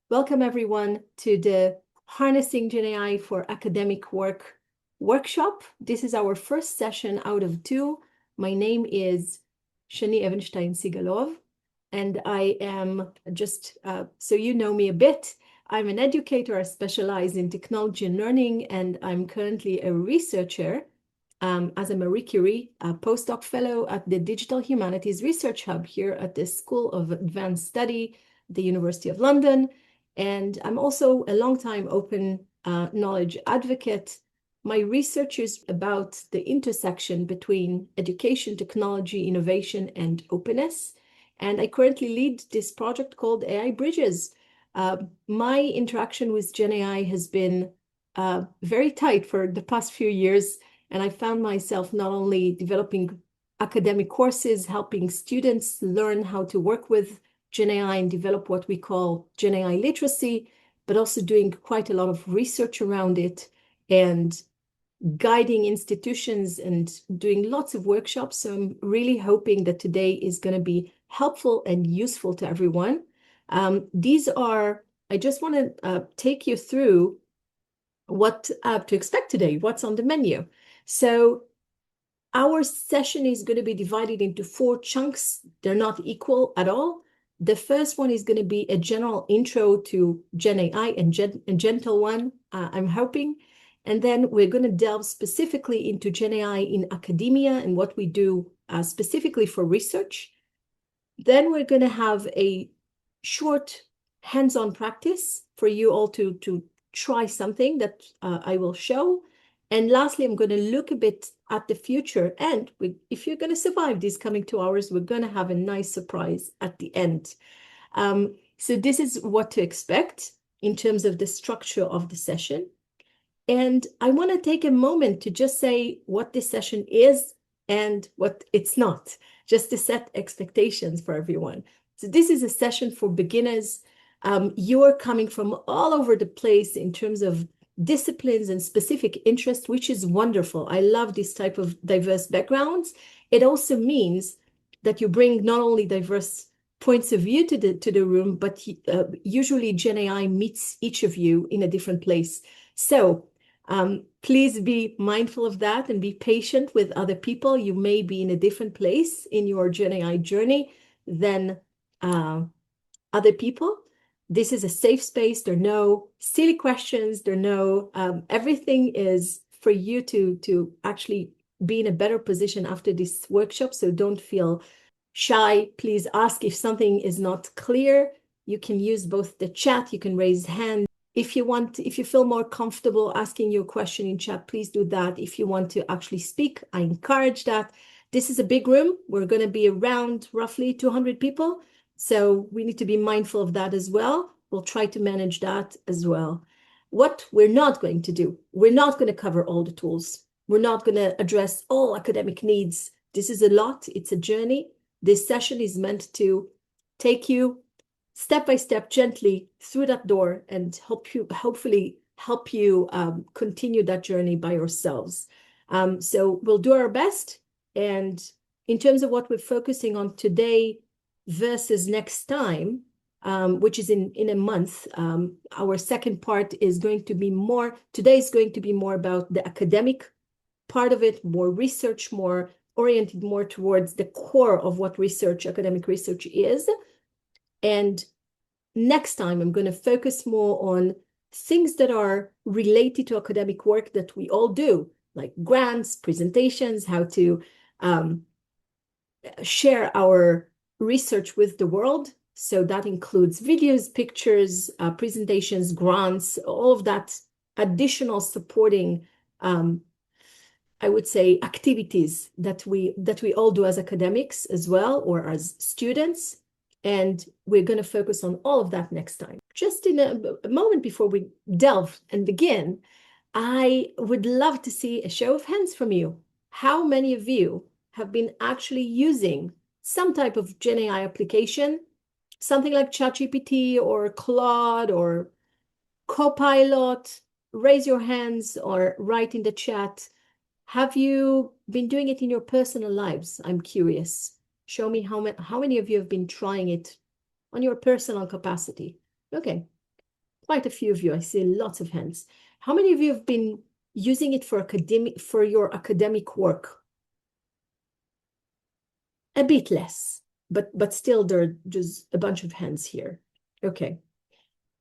Welcome everyone to the Harnessing GenAI for Academic Work workshop. This is our first session out of two. My name is Shani Evenstein Sigalov, and I am just, so you know me a bit, I'm an educator. I specialize in technology and learning, and I'm currently a researcher as a Marie Curie postdoc fellow at the Digital Humanities Research Hub here at the School of Advanced Study, the University of London. And I'm also a longtime open knowledge advocate. My research is about the intersection between education, technology, innovation, and openness. And I currently lead this project called AI Bridges. My interaction with GenAI has been very tight for the past few years. And I found myself not only developing academic courses, helping students learn how to work with GenAI and develop what we call GenAI literacy, but also doing quite a lot of research around it and guiding institutions and doing lots of workshops. So I'm really hoping that today is going to be helpful and useful to everyone. I just want to take you through what to expect today, what's on the menu. So our session is going to be divided into 4 chunks. They're not equal at all. The first one is going to be a general intro to GenAI and a gentle one, I'm hoping. And then we're going to delve specifically into GenAI in academia and what we do specifically for research. Then we're going to have a short hands-on practice for you all to try something that I will show. And lastly, I'm going to look a bit at the future. And if you're going to survive these coming 2 hours, we're going to have a nice surprise at the end. So this is what to expect in terms of the structure of the session. And I want to take a moment to just say what this session is and what it's not, just to set expectations for everyone. So this is a session for beginners. You're coming from all over the place in terms of disciplines and specific interests, which is wonderful. I love this type of diverse backgrounds. It also means that you bring not only diverse points of view to the room, but usually GenAI meets each of you in a different place. So please be mindful of that and be patient with other people. You may be in a different place in your GenAI journey than other people. This is a safe space. There are no silly questions. There are no, everything is for you to actually be in a better position after this workshop. So don't feel shy. Please ask if something is not clear. You can use both the chat. You can raise hand. If you feel more comfortable asking your question in chat, please do that. If you want to actually speak, I encourage that. This is a big room. We're going to be around roughly 200 people. So we need to be mindful of that as well. We'll try to manage that as well. What we're not going to do, we're not going to cover all the tools. We're not going to address all academic needs. This is a lot. It's a journey. This session is meant to take you step by step gently through that door and hopefully help you continue that journey by yourselves. So we'll do our best. And in terms of what we're focusing on today versus next time, which is in a month, our second part is going to be more, today is going to be more about the academic part of it, more research, more oriented more towards the core of what academic research is. And next time, I'm going to focus more on things that are related to academic work that we all do, like grants, presentations, how to share our research with the world. So that includes videos, pictures, presentations, grants, all of that additional supporting, I would say, activities that we all do as academics as well, or as students. And we're going to focus on all of that next time. Just in a moment before we delve and begin, I would love to see a show of hands from you. How many of you have been actually using some type of GenAI application, something like ChatGPT or Claude or Copilot? Raise your hands or write in the chat. Have you been doing it in your personal lives? I'm curious. Show me how many of you have been trying it on your personal capacity. Okay, quite a few of you. I see lots of hands. How many of you have been using it for your academic work? A bit less, but still there are just a bunch of hands here. Okay.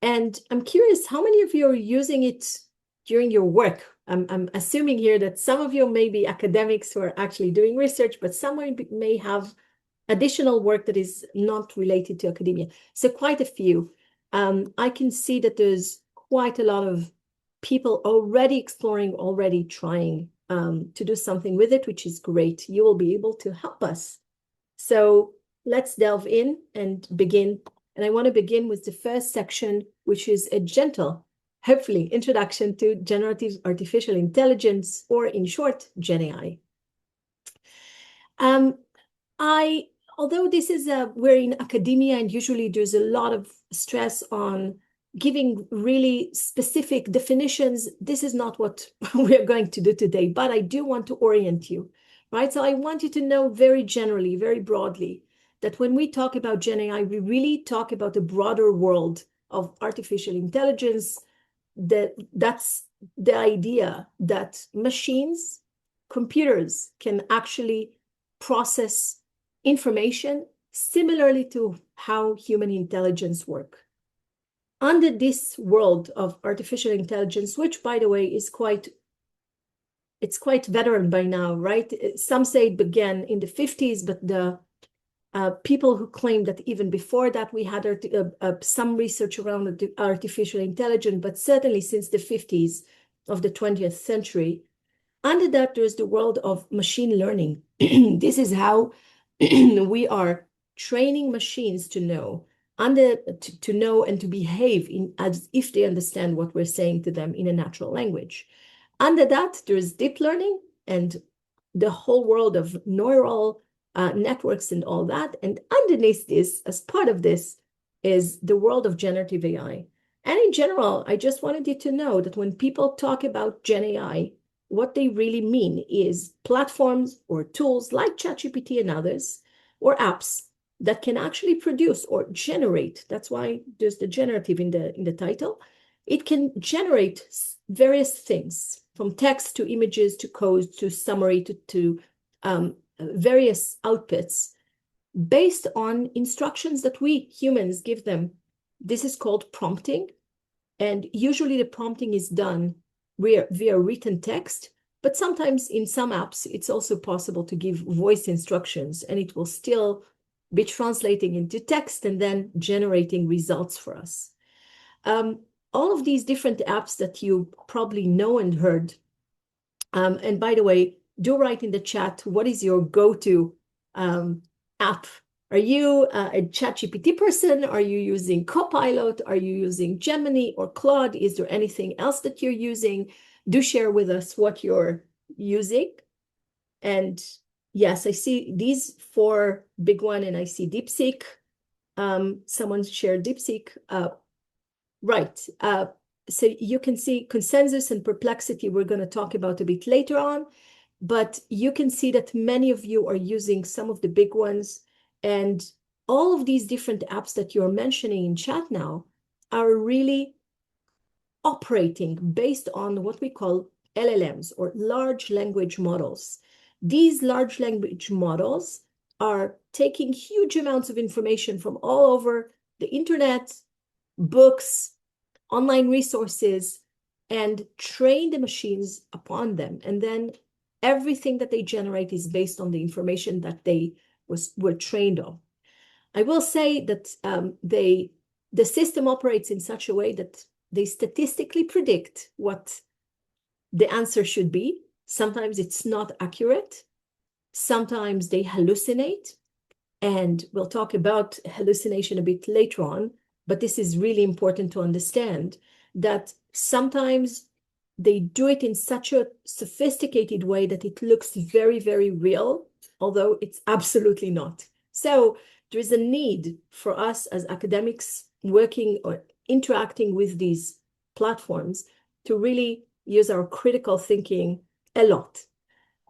And I'm curious, how many of you are using it during your work? I'm assuming here that some of you may be academics who are actually doing research, but someone may have additional work that is not related to academia. So quite a few. I can see that there's quite a lot of people already exploring, already trying to do something with it, which is great. You will be able to help us. So let's delve in and begin. And I want to begin with the first section, which is a gentle, hopefully, introduction to generative artificial intelligence, or in short, GenAI. Although this is we're in academia, and usually there's a lot of stress on giving really specific definitions, this is not what we're going to do today, but I do want to orient you, right? So I want you to know very generally, very broadly, that when we talk about GenAI, we really talk about a broader world of artificial intelligence. That's the idea that machines, computers can actually process information similarly to how human intelligence work. Under this world of artificial intelligence, which by the way is quite veteran by now, right? Some say it began in the 50s, but the people who claim that even before that we had some research around artificial intelligence, but certainly since the 50s of the 20th century. Under that, there's the world of machine learning. This is how we are training machines to know and to behave as if they understand what we're saying to them in a natural language. Under that, there's deep learning and the whole world of neural networks and all that. And underneath this, as part of this, is the world of generative AI. And in general, I just wanted you to know that when people talk about Gen AI, what they really mean is platforms or tools like ChatGPT and others, or apps that can actually produce or generate. That's why there's the generative in the title. It can generate various things, from text to images to code to summary to various outputs based on instructions that we humans give them. This is called prompting. And usually the prompting is done via written text, but sometimes in some apps, it's also possible to give voice instructions, and it will still be translating into text and then generating results for us. All of these different apps that you probably know and heard, and by the way, do write in the chat, what is your go-to app? Are you a ChatGPT person? Are you using Copilot? Are you using Gemini or Claude? Is there anything else that you're using? Do share with us what you're using. And yes, I see these 4 big one, and I see DeepSeek. Someone shared DeepSeek. Right. So you can see consensus and perplexity we're going to talk about a bit later on. But you can see that many of you are using some of the big ones. And all of these different apps that you're mentioning in chat now are really operating based on what we call LLMs, or large language models. These large language models are taking huge amounts of information from all over the internet, books, online resources, and train the machines upon them. And then everything that they generate is based on the information that they were trained on. I will say that the system operates in such a way that they statistically predict what the answer should be. Sometimes it's not accurate. Sometimes they hallucinate. And we'll talk about hallucination a bit later on. But this is really important to understand, that sometimes they do it in such a sophisticated way that it looks very, very real, although it's absolutely not. So there is a need for us as academics working or interacting with these platforms to really use our critical thinking a lot.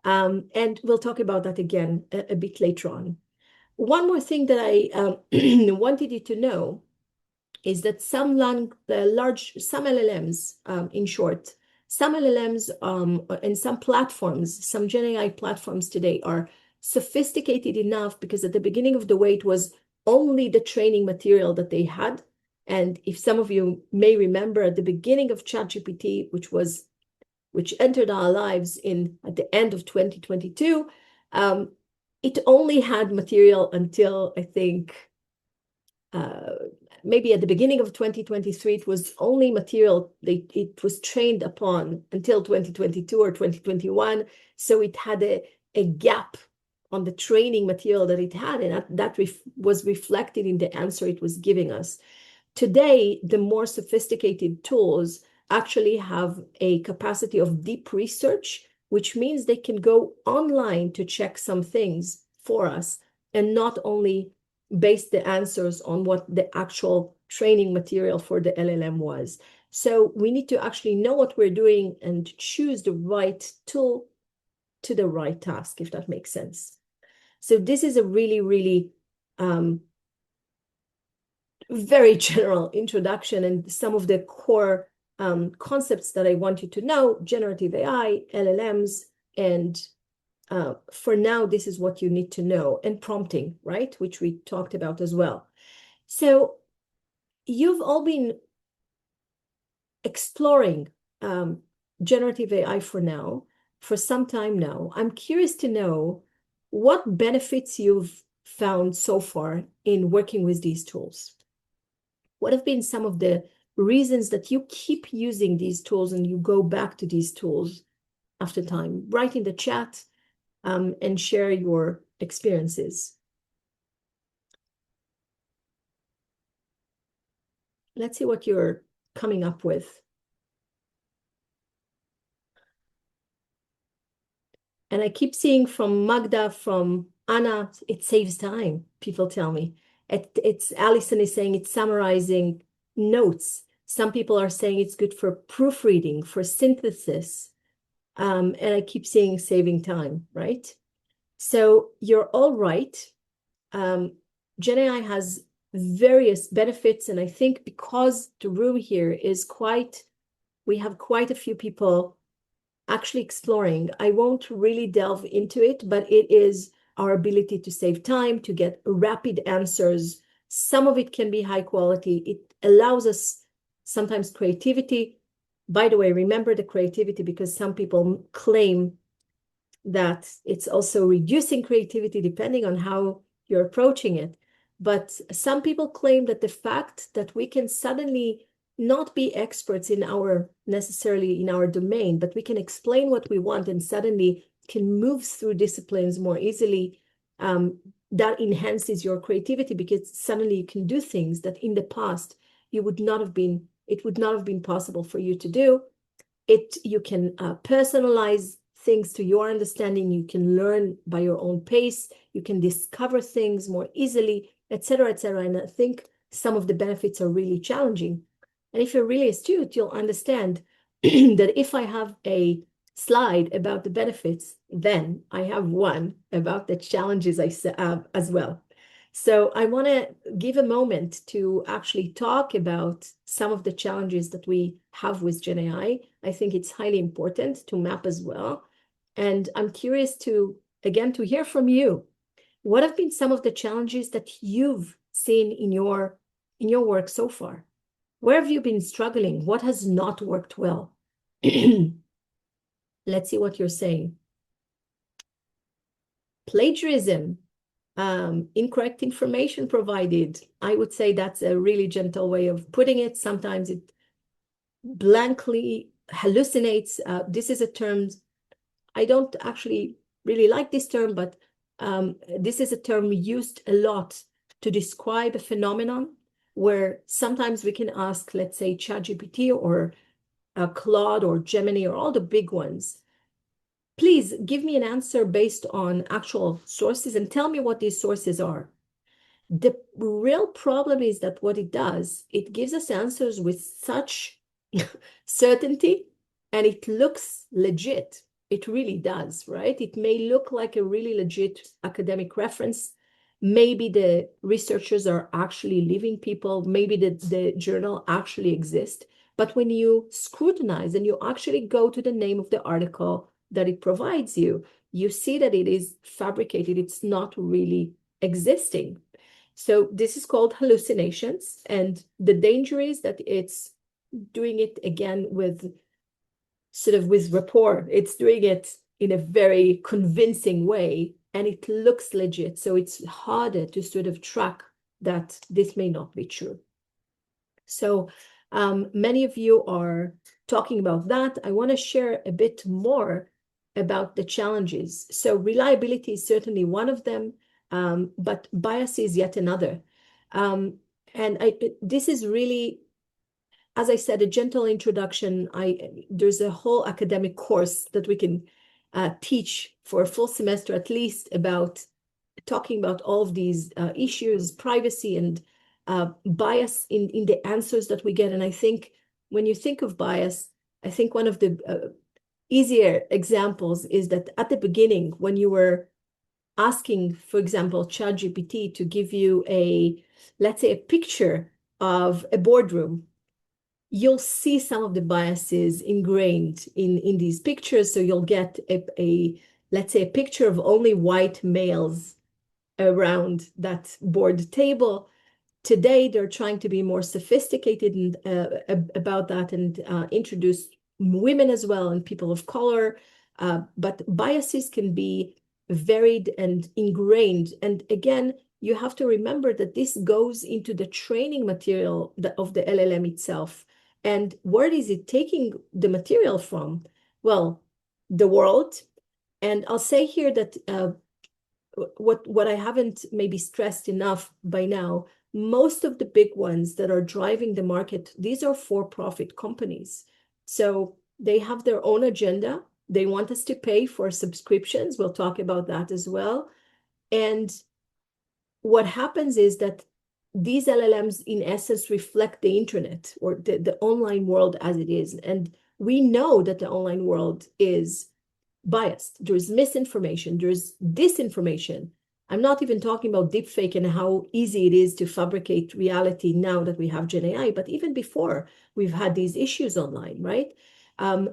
And we'll talk about that again a bit later on. One more thing that I wanted you to know is that some LLMs, in short, some LLMs and some platforms, some GenAI platforms today are sophisticated enough because at the beginning of the way, it was only the training material that they had. And if some of you may remember, at the beginning of ChatGPT, which entered our lives at the end of 2022, it only had material until, I think, maybe at the beginning of 2023, it was only material it was trained upon until 2022 or 2021. So it had a gap on the training material that it had, and that was reflected in the answer it was giving us. Today, the more sophisticated tools actually have a capacity of deep research, which means they can go online to check some things for us and not only base the answers on what the actual training material for the LLM was. So we need to actually know what we're doing and choose the right tool to the right task, if that makes sense. So this is a really, really very general introduction and some of the core concepts that I want you to know: generative AI, LLMs, and for now, this is what you need to know, and prompting, right? Which we talked about as well. So you've all been exploring generative AI for some time now. I'm curious to know what benefits you've found so far in working with these tools. What have been some of the reasons that you keep using these tools and you go back to these tools after time? Write in the chat and share your experiences. Let's see what you're coming up with. And I keep seeing from Magda, from Anna, it saves time, people tell me. It's Alison is saying it's summarizing notes. Some people are saying it's good for proofreading, for synthesis. And I keep seeing saving time, right? So you're all right. GenAI has various benefits, and I think because the room here is we have quite a few people actually exploring. I won't really delve into it, but it is our ability to save time, to get rapid answers. Some of it can be high quality. It allows us sometimes creativity. By the way, remember the creativity, because some people claim that it's also reducing creativity depending on how you're approaching it. But some people claim that the fact that we can suddenly not be experts necessarily in our domain, but we can explain what we want and suddenly can move through disciplines more easily, that enhances your creativity, because suddenly you can do things that in the past it would not have been possible for you to do. You can personalize things to your understanding. You can learn by your own pace. You can discover things more easily, etc., etc. And I think some of the benefits are really challenging. And if you're really astute, you'll understand that if I have a slide about the benefits, then I have one about the challenges I have as well. So I want to give a moment to actually talk about some of the challenges that we have with GenAI. I think it's highly important to map as well. And I'm curious to hear from you. What have been some of the challenges that you've seen in your work so far? Where have you been struggling? What has not worked well? Let's see what you're saying. Plagiarism, incorrect information provided. I would say that's a really gentle way of putting it. Sometimes it blankly hallucinates. This is a term, I don't actually really like this term, but this is a term used a lot to describe a phenomenon where sometimes we can ask, let's say, ChatGPT or Claude or Gemini or all the big ones, please give me an answer based on actual sources and tell me what these sources are. The real problem is that what it does, it gives us answers with such certainty, and it looks legit. It really does, right? It may look like a really legit academic reference, Maybe the researchers are actually living people. Maybe the journal actually exists. But when you scrutinize and you actually go to the name of the article that it provides you, you see that it is fabricated. It's not really existing. So this is called hallucinations. And the danger is that it's doing it again with sort of with rapport. It's doing it in a very convincing way, and it looks legit. So it's harder to sort of track that this may not be true. So many of you are talking about that. I want to share a bit more about the challenges. So reliability is certainly one of them, but bias is yet another. This is really, as I said, a gentle introduction. There's a whole academic course that we can teach for a full semester at least about talking about all of these issues, privacy and bias in the answers that we get. And I think when you think of bias, I think one of the easier examples is that at the beginning, when you were asking, for example, ChatGPT to give you let's say, a picture of a boardroom, you'll see some of the biases ingrained in these pictures. So you'll get let's say, a picture of only white males around that board table. Today, they're trying to be more sophisticated about that and introduce women as well and people of color. But biases can be varied and ingrained. And again, you have to remember that this goes into the training material of the LLM itself. And where is it taking the material from? Well, the world. And I'll say here that what I haven't maybe stressed enough by now, most of the big ones that are driving the market, these are for-profit companies. So they have their own agenda. They want us to pay for subscriptions. We'll talk about that as well. And what happens is that these LLMs, in essence, reflect the internet or the online world as it is. And we know that the online world is biased. There's misinformation, there's disinformation. I'm not even talking about deepfake and how easy it is to fabricate reality now that we have GenAI, but even before we've had these issues online, right?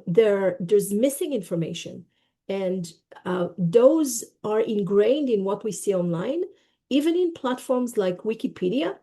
There's missing information, and those are ingrained in what we see online, even in platforms like Wikipedia,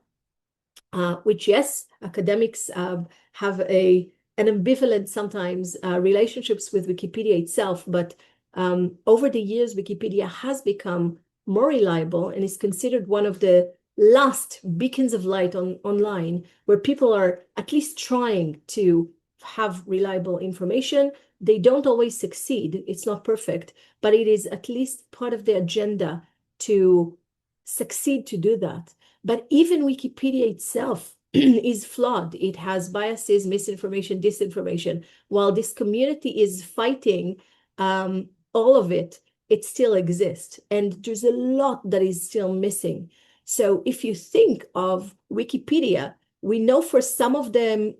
which, yes, academics have an ambivalent sometimes relationships with Wikipedia itself, but over the years, Wikipedia has become more reliable and is considered one of the last beacons of light online, where people are at least trying to have reliable information. They don't always succeed. It's not perfect, but it is at least part of the agenda to succeed to do that. But even Wikipedia itself is flawed. It has biases, misinformation, disinformation. While this community is fighting all of it, it still exists. And there's a lot that is still missing. So if you think of Wikipedia, we know for some of them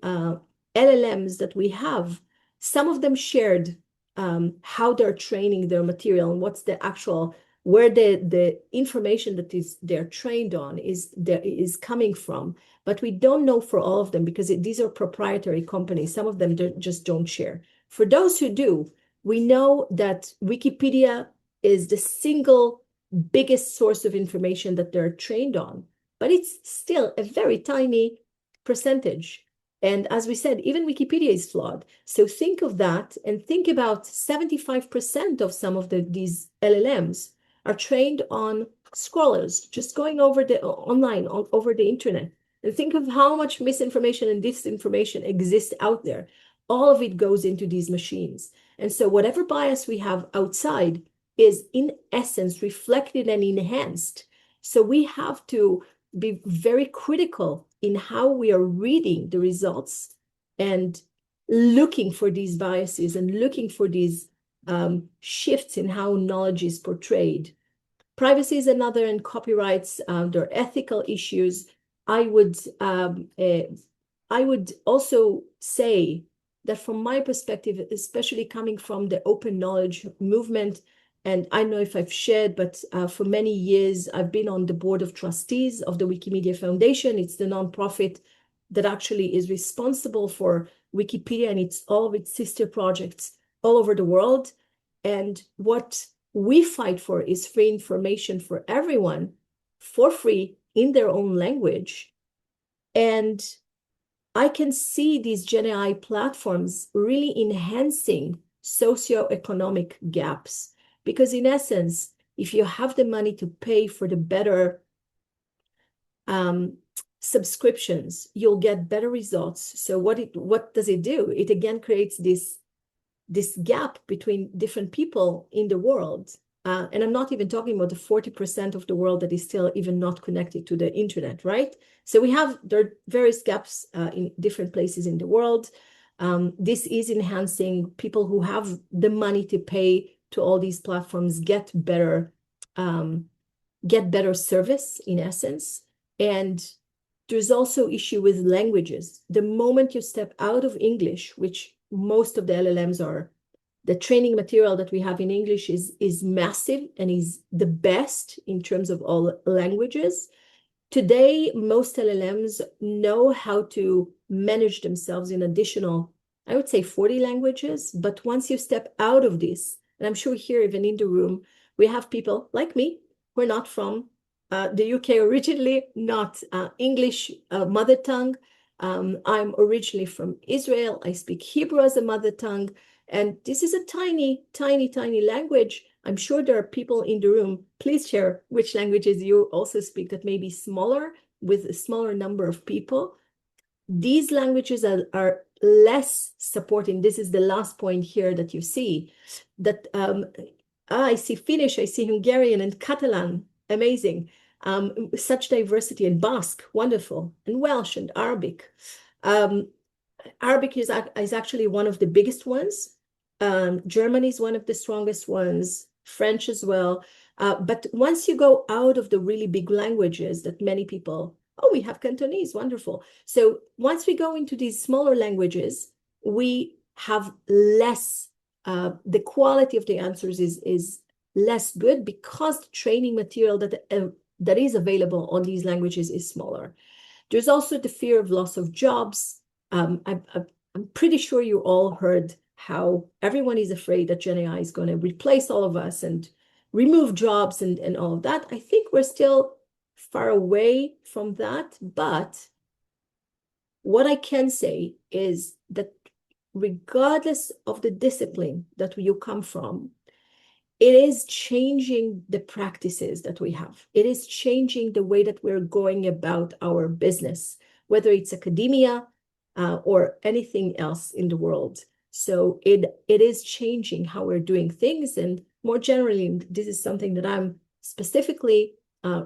LLMs that we have, some of them shared how they're training their material and what's the actual, where the information that they're trained on is coming from. But we don't know for all of them because these are proprietary companies. Some of them just don't share. For those who do, we know that Wikipedia is the single biggest source of information that they're trained on, but it's still a very tiny percentage. And as we said, even Wikipedia is flawed. So think of that and think about 75% of some of these LLMs are trained on scrollers, just going over the online, over the internet. And think of how much misinformation and disinformation exists out there. All of it goes into these machines. And so whatever bias we have outside is in essence reflected and enhanced. So we have to be very critical in how we are reading the results and looking for these biases and looking for these shifts in how knowledge is portrayed. Privacy is another, and copyrights, there are ethical issues. I would also say that from my perspective, especially coming from the open knowledge movement, And I don't know if I've shared, but for many years, I've been on the board of trustees of the Wikimedia Foundation. It's the nonprofit that actually is responsible for Wikipedia and all of its sister projects all over the world. And what we fight for is free information for everyone for free in their own language. And I can see these GenAI platforms really enhancing socioeconomic gaps. Because in essence, if you have the money to pay for the better subscriptions, you'll get better results. So what does it do? It again creates this gap between different people in the world. And I'm not even talking about the 40% of the world that is still even not connected to the internet, right? So there are various gaps in different places in the world. This is enhancing people who have the money to pay to all these platforms get better service in essence. And there's also issue with languages. The moment you step out of English, which most of the LLMs are, the training material that we have in English is massive and is the best in terms of all languages. Today, most LLMs know how to manage themselves in additional, I would say 40 languages. But once you step out of this, and I'm sure here, even in the room, we have people like me who are not from the UK originally, not English mother tongue. I'm originally from Israel. I speak Hebrew as a mother tongue. And this is a tiny, tiny, tiny language. I'm sure there are people in the room. Please share which languages you also speak that may be smaller, with a smaller number of people. These languages are less supporting. This is the last point here that you see. That I see Finnish, I see Hungarian and Catalan. Amazing. Such diversity, and Basque, wonderful, and Welsh and Arabic. Arabic is actually one of the biggest ones. German is one of the strongest ones, French as well. But once you go out of the really big languages that many people, we have Cantonese, wonderful. So once we go into these smaller languages, we have less, the quality of the answers is less good because the training material that is available on these languages is smaller. There's also the fear of loss of jobs. I'm pretty sure you all heard how everyone is afraid that GenAI is going to replace all of us and remove jobs and all of that. I think we're still far away from that. But what I can say is that regardless of the discipline that you come from, it is changing the practices that we have. It is changing the way that we're going about our business, whether it's academia or anything else in the world. So it is changing how we're doing things. And more generally, this is something that I'm specifically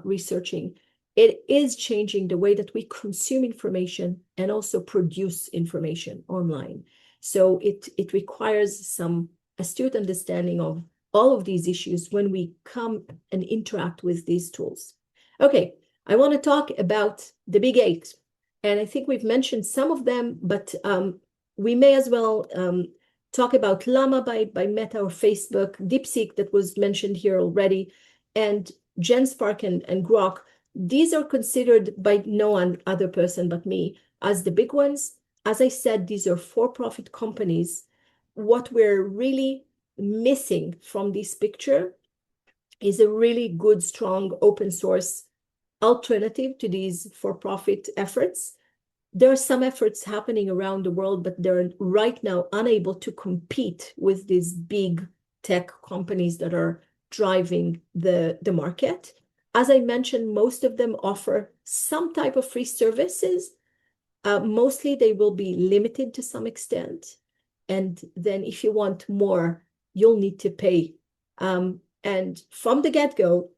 researching. It is changing the way that we consume information and also produce information online. So it requires some astute understanding of all of these issues when we come and interact with these tools. Okay, I want to talk about the big 8. And I think we've mentioned some of them, but we may as well talk about Llama by Meta or Facebook, DeepSeek that was mentioned here already, and GenSpark and Grok. These are considered by no one other person but me as the big ones. As I said, these are for-profit companies. What we're really missing from this picture is a really good, strong open source alternative to these for-profit efforts. There are some efforts happening around the world, but they're right now unable to compete with these big tech companies that are driving the market. As I mentioned, most of them offer some type of free services. Mostly they will be limited to some extent. And then if you want more, you'll need to pay. And from the get-go,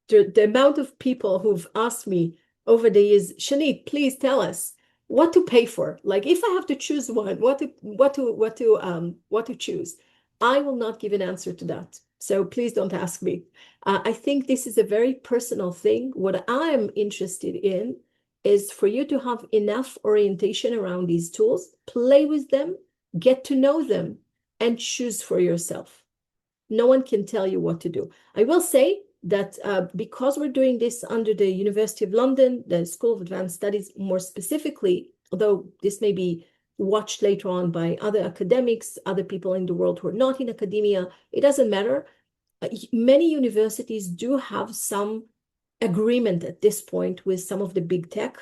the amount of people who've asked me over the years, Shani, please tell us what to pay for. Like if I have to choose one, what to choose, I will not give an answer to that. So please don't ask me. I think this is a very personal thing. What I'm interested in is for you to have enough orientation around these tools, play with them, get to know them, and choose for yourself. No one can tell you what to do. I will say that because we're doing this under the University of London, the School of Advanced Studies more specifically, although this may be watched later on by other academics, other people in the world who are not in academia, it doesn't matter. Many universities do have some agreement at this point with some of the big tech.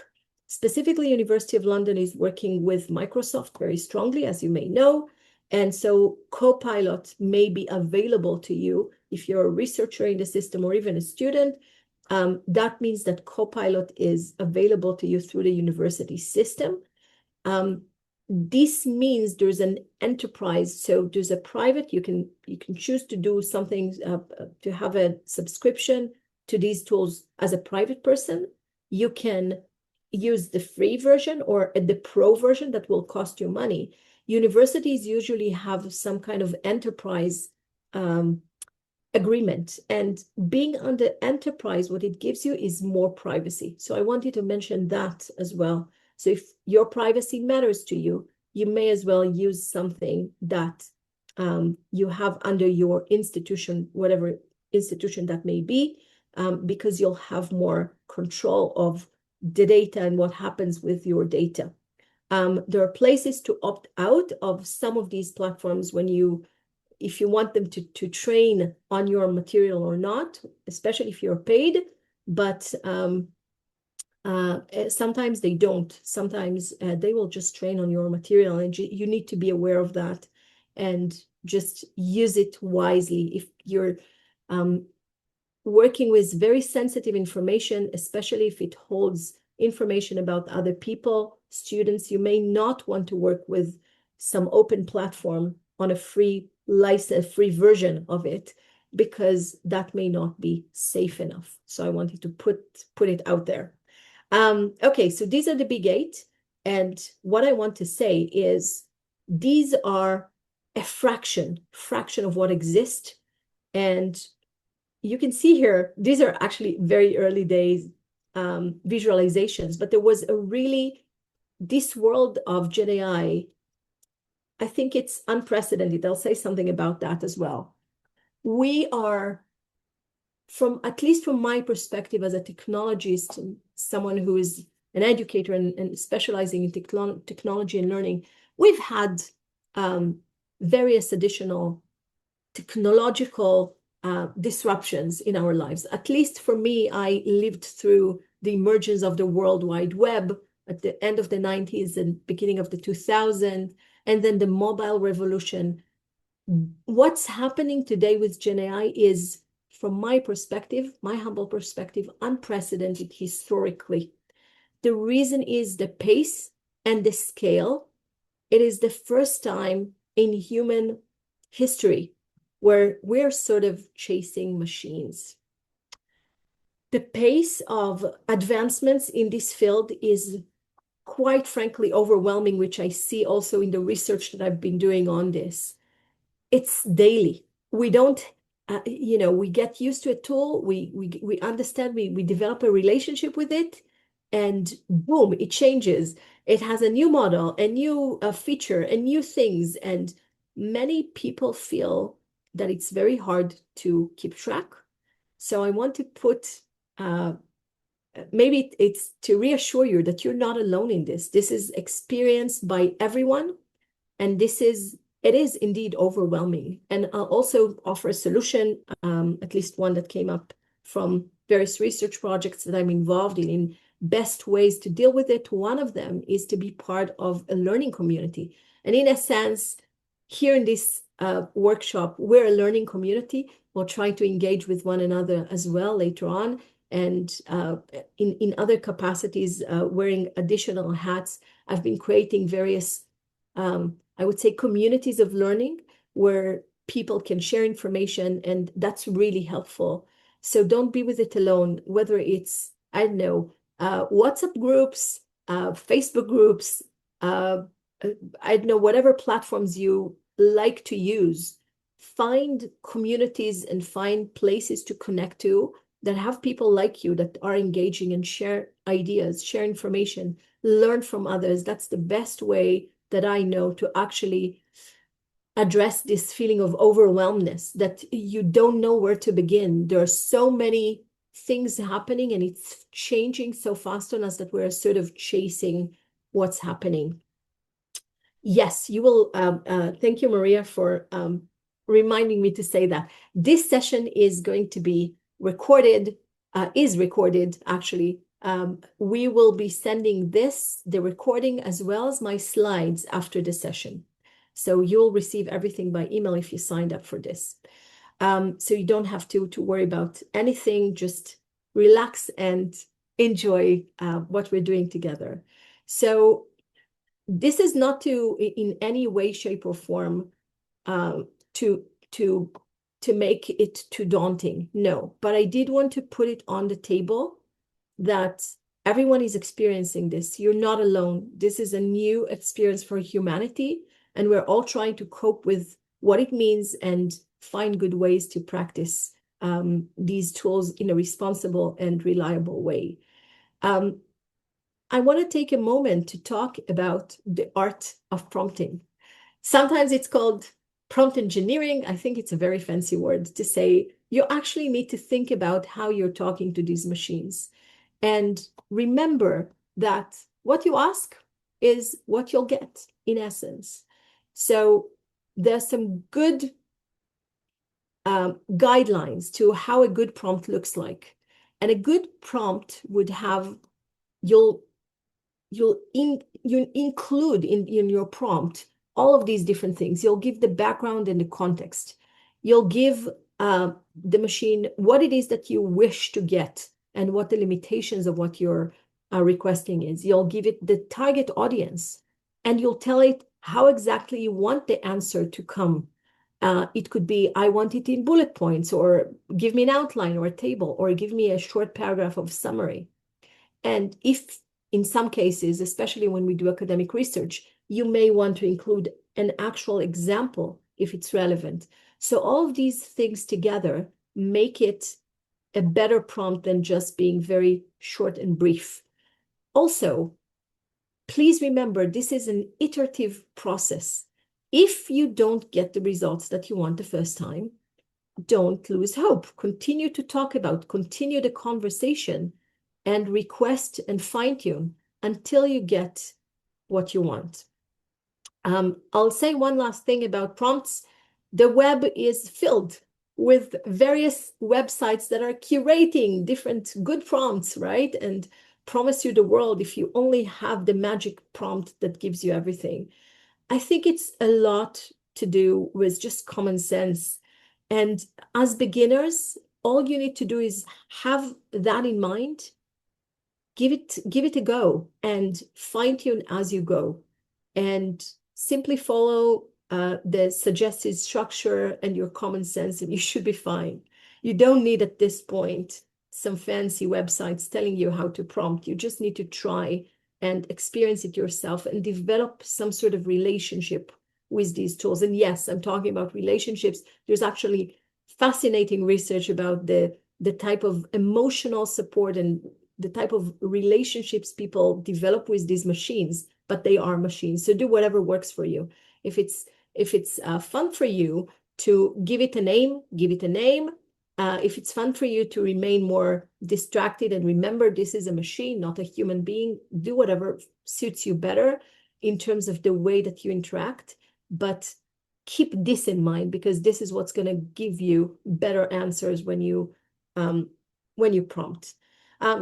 Specifically, University of London is working with Microsoft very strongly, as you may know. And so Copilot may be available to you if you're a researcher in the system or even a student. That means that Copilot is available to you through the university system. This means there's an enterprise. So there's a private, you can choose to do something, to have a subscription to these tools as a private person. You can use the free version or the pro version that will cost you money. Universities usually have some kind of enterprise agreement, and being under enterprise, what it gives you is more privacy. So I wanted to mention that as well. So if your privacy matters to you, you may as well use something that you have under your institution, whatever institution that may be, because you'll have more control of the data and what happens with your data. There are places to opt out of some of these platforms if you want them to train on your material or not, especially if you're paid, but sometimes they don't. Sometimes they will just train on your material, and you need to be aware of that and just use it wisely. If you're working with very sensitive information, especially if it holds information about other people, students, you may not want to work with some open platform on a free license, free version of it, because that may not be safe enough. So I wanted to put it out there. Okay, so these are the big eight. And what I want to say is these are a fraction of what exists. And you can see here, these are actually very early days visualizations, but there was this world of GenAI, I think it's unprecedented. I'll say something about that as well. We are, at least from my perspective as a technologist, someone who is an educator and specializing in technology and learning, we've had various additional technological disruptions in our lives. At least for me, I lived through the emergence of the World Wide Web at the end of the 90s and beginning of the 2000s, and then the mobile revolution. What's happening today with GenAI is, from my perspective, my humble perspective, unprecedented historically. The reason is the pace and the scale. It is the first time in human history where we're sort of chasing machines. The pace of advancements in this field is quite frankly overwhelming, which I see also in the research that I've been doing on this. It's daily. We don't, we get used to a tool, we understand, we develop a relationship with it, and boom, it changes. It has a new model, a new feature, and new things. And many people feel that it's very hard to keep track. So I want to put, maybe it's to reassure you that you're not alone in this. This is experienced by everyone. And it is indeed overwhelming. And I'll also offer a solution, at least one that came up from various research projects that I'm involved in best ways to deal with it. One of them is to be part of a learning community. And in a sense, here in this workshop, we're a learning community. We'll try to engage with one another as well later on. And in other capacities, wearing additional hats, I've been creating various, I would say, communities of learning where people can share information, and that's really helpful. So don't be with it alone, whether it's, I don't know, WhatsApp groups, Facebook groups, I don't know, whatever platforms you like to use. Find communities and find places to connect to that have people like you that are engaging and share ideas, share information, learn from others. That's the best way that I know to actually address this feeling of overwhelmness, that you don't know where to begin. There are so many things happening, and it's changing so fast on us that we're sort of chasing what's happening. Yes, you will. Thank you, Maria, for reminding me to say that. This session is going to be recorded, is recorded, actually. We will be sending the recording, as well as my slides after the session. So you'll receive everything by email if you signed up for this. So you don't have to worry about anything, just relax and enjoy what we're doing together. So this is not to, in any way, shape, or form, to make it too daunting. No, but I did want to put it on the table that everyone is experiencing this. You're not alone. This is a new experience for humanity, and we're all trying to cope with what it means and find good ways to practice these tools in a responsible and reliable way. I want to take a moment to talk about the art of prompting. Sometimes it's called prompt engineering. I think it's a very fancy word to say you actually need to think about how you're talking to these machines. And remember that what you ask is what you'll get, in essence. So there's some good guidelines to how a good prompt looks like. And a good prompt would have, you'll include in your prompt all of these different things. You'll give the background and the context. You'll give the machine what it is that you wish to get and what the limitations of what you're requesting is. You'll give it the target audience, and you'll tell it how exactly you want the answer to come. It could be, I want it in bullet points, or give me an outline or a table, or give me a short paragraph of summary. And if in some cases, especially when we do academic research, you may want to include an actual example if it's relevant. So all of these things together make it a better prompt than just being very short and brief. Also, please remember, this is an iterative process. If you don't get the results that you want the first time, don't lose hope. Continue to talk about, continue the conversation, and request and fine-tune until you get what you want. I'll say one last thing about prompts. The web is filled with various websites that are curating different good prompts, right? And promise you the world if you only have the magic prompt that gives you everything. I think it's a lot to do with just common sense. And as beginners, all you need to do is have that in mind. Give it a go and fine tune as you go, and simply follow the suggested structure and your common sense, and you should be fine. You don't need at this point some fancy websites telling you how to prompt. You just need to try and experience it yourself and develop some sort of relationship with these tools. And yes, I'm talking about relationships. There's actually fascinating research about the type of emotional support and the type of relationships people develop with these machines, but they are machines. So do whatever works for you. If it's fun for you to give it a name, give it a name. If it's fun for you to remain more distracted and remember this is a machine, not a human being, do whatever suits you better in terms of the way that you interact. But keep this in mind, because this is what's going to give you better answers when you prompt.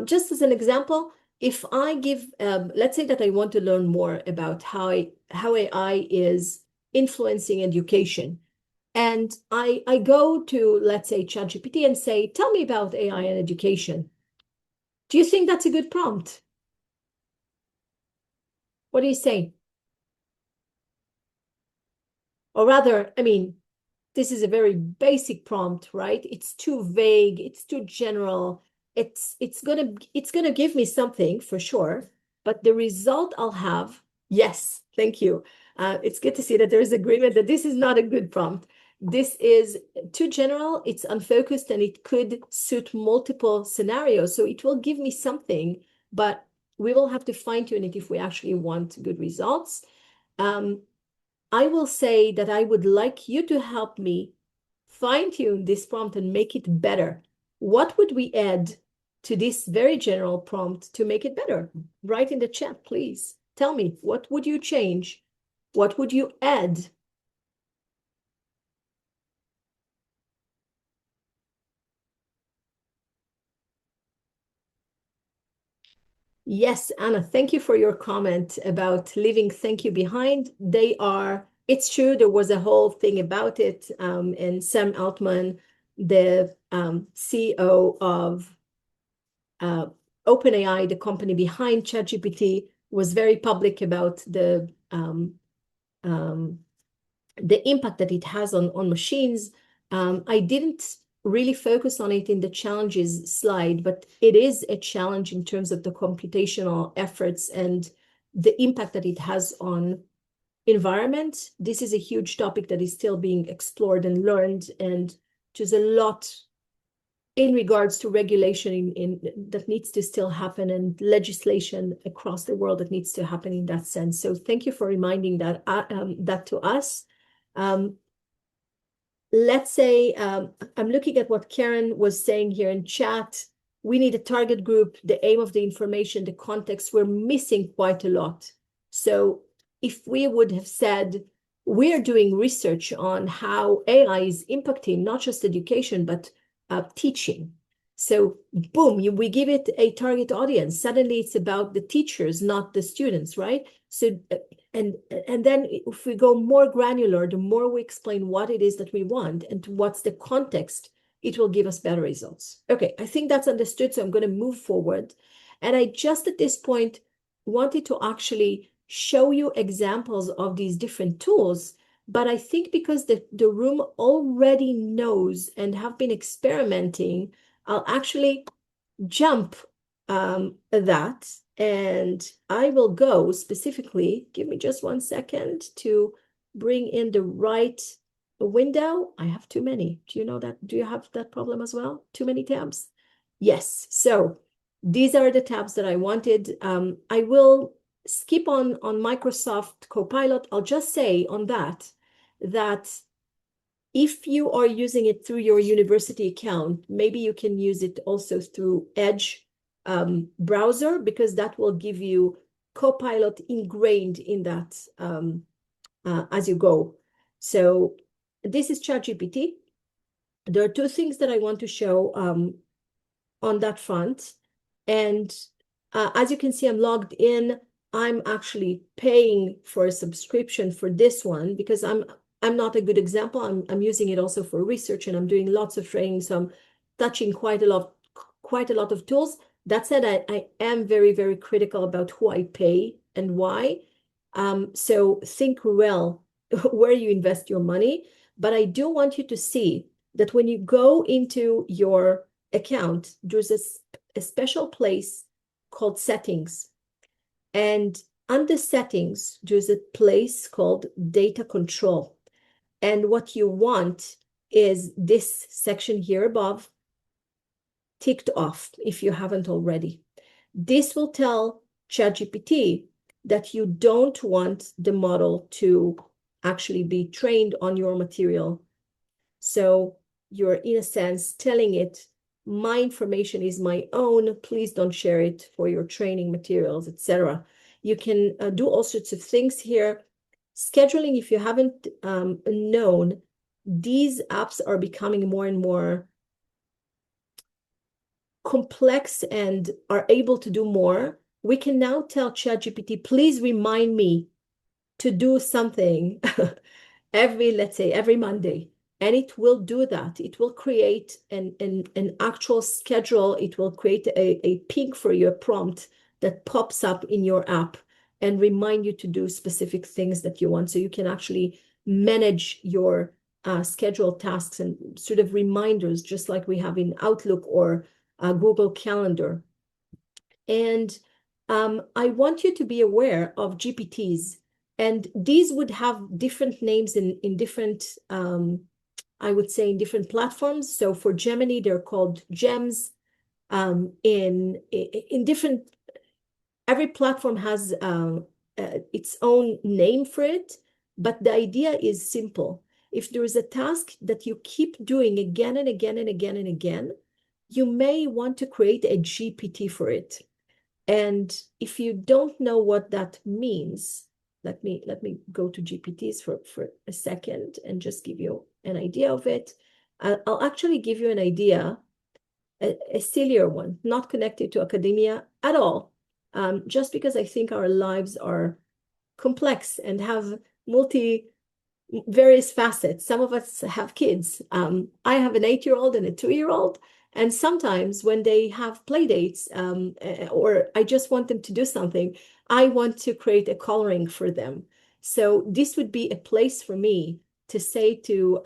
Just as an example, if I give, let's say that I want to learn more about how AI is influencing education. And I go to, let's say, ChatGPT and say, tell me about AI and education. Do you think that's a good prompt? What do you say? Or rather, I mean, this is a very basic prompt, right? It's too vague, it's too general. It's gonna give me something for sure, but the result I'll have, yes, thank you. It's good to see that there is agreement that this is not a good prompt. This is too general, it's unfocused, and it could suit multiple scenarios. So it will give me something, but we will have to fine tune it if we actually want good results. I will say that I would like you to help me fine-tune this prompt and make it better. What would we add to this very general prompt to make it better? Write in the chat, please. Tell me, what would you change? What would you add? Yes, Anna, thank you for your comment about leaving thank you behind. It's true, there was a whole thing about it. And Sam Altman, the CEO of OpenAI, the company behind ChatGPT, was very public about the impact that it has on machines. I didn't really focus on it in the challenges slide, but it is a challenge in terms of the computational efforts and the impact that it has on environment. This is a huge topic that is still being explored and learned, and there's a lot in regards to regulation that needs to still happen, and legislation across the world that needs to happen in that sense. So thank you for reminding that to us. Let's say I'm looking at what Karen was saying here in chat. We need a target group, the aim of the information, the context. We're missing quite a lot. So if we would have said, we're doing research on how AI is impacting not just education, but teaching. So boom, we give it a target audience. Suddenly it's about the teachers, not the students, right? So and then if we go more granular, the more we explain what it is that we want and what's the context, it will give us better results. Okay, I think that's understood, so I'm going to move forward. And I just at this point wanted to actually show you examples of these different tools, but I think because the room already knows and have been experimenting, I'll actually jump that, and I will go specifically, give me just 1 second to bring in the right window. I have too many. Do you know that? Do you have that problem as well? Too many tabs? Yes. So these are the tabs that I wanted. I will skip on Microsoft Copilot. I'll just say on that if you are using it through your university account, maybe you can use it also through Edge browser, because that will give you Copilot ingrained in that as you go. So this is ChatGPT. There are two things that I want to show on that front. And as you can see, I'm logged in. I'm actually paying for a subscription for this one because I'm not a good example. I'm using it also for research, and I'm doing lots of training, so I'm touching quite a lot of tools. That said, I am very, very critical about who I pay and why. So think well where you invest your money. But I do want you to see that when you go into your account, there's a special place called settings. And under settings, there's a place called data control. And what you want is this section here above ticked off if you haven't already. This will tell ChatGPT that you don't want the model to actually be trained on your material. So you're, in a sense, telling it, my information is my own. Please don't share it for your training materials, etc. You can do all sorts of things here. Scheduling, if you haven't known, these apps are becoming more and more complex and are able to do more. We can now tell ChatGPT, please remind me to do something let's say every Monday. And it will do that. It will create an actual schedule. It will create a ping for you, a prompt that pops up in your app and remind you to do specific things that you want. So you can actually manage your scheduled tasks and sort of reminders, just like we have in Outlook or Google Calendar. And I want you to be aware of GPTs. And these would have different names in different, I would say, in different platforms. So for Gemini, they're called gems. In different, every platform has its own name for it. but the idea is simple. If there is a task that you keep doing again and again and again and again, you may want to create a GPT for it. And if you don't know what that means, let me go to GPTs for a second and just give you an idea of it. I'll actually give you an idea, a sillier one, not connected to academia at all, just because I think our lives are complex and have various facets. Some of us have kids. I have an 8-year-old and a 2-year-old. And sometimes when they have play dates, or I just want them to do something, I want to create a coloring for them. So this would be a place for me to say to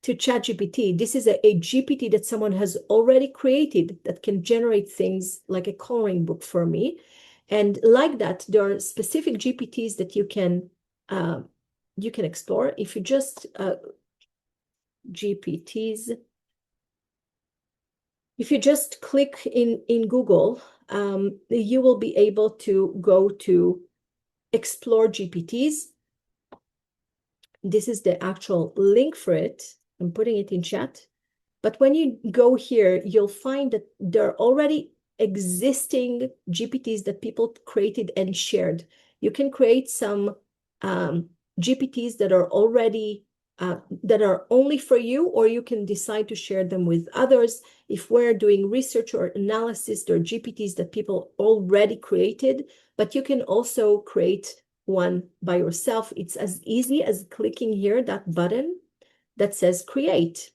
ChatGPT, this is a GPT that someone has already created that can generate things like a coloring book for me. And like that, there are specific GPTs that you can explore. If you just GPTs, if you just click in Google, you will be able to go to explore GPTs. This is the actual link for it. I'm putting it in chat. But when you go here, you'll find that there are already existing GPTs that people created and shared. You can create some GPTs that are already that are only for you, or you can decide to share them with others. If we're doing research or analysis, there are GPTs that people already created, but you can also create one by yourself. It's as easy as clicking here, that button that says create.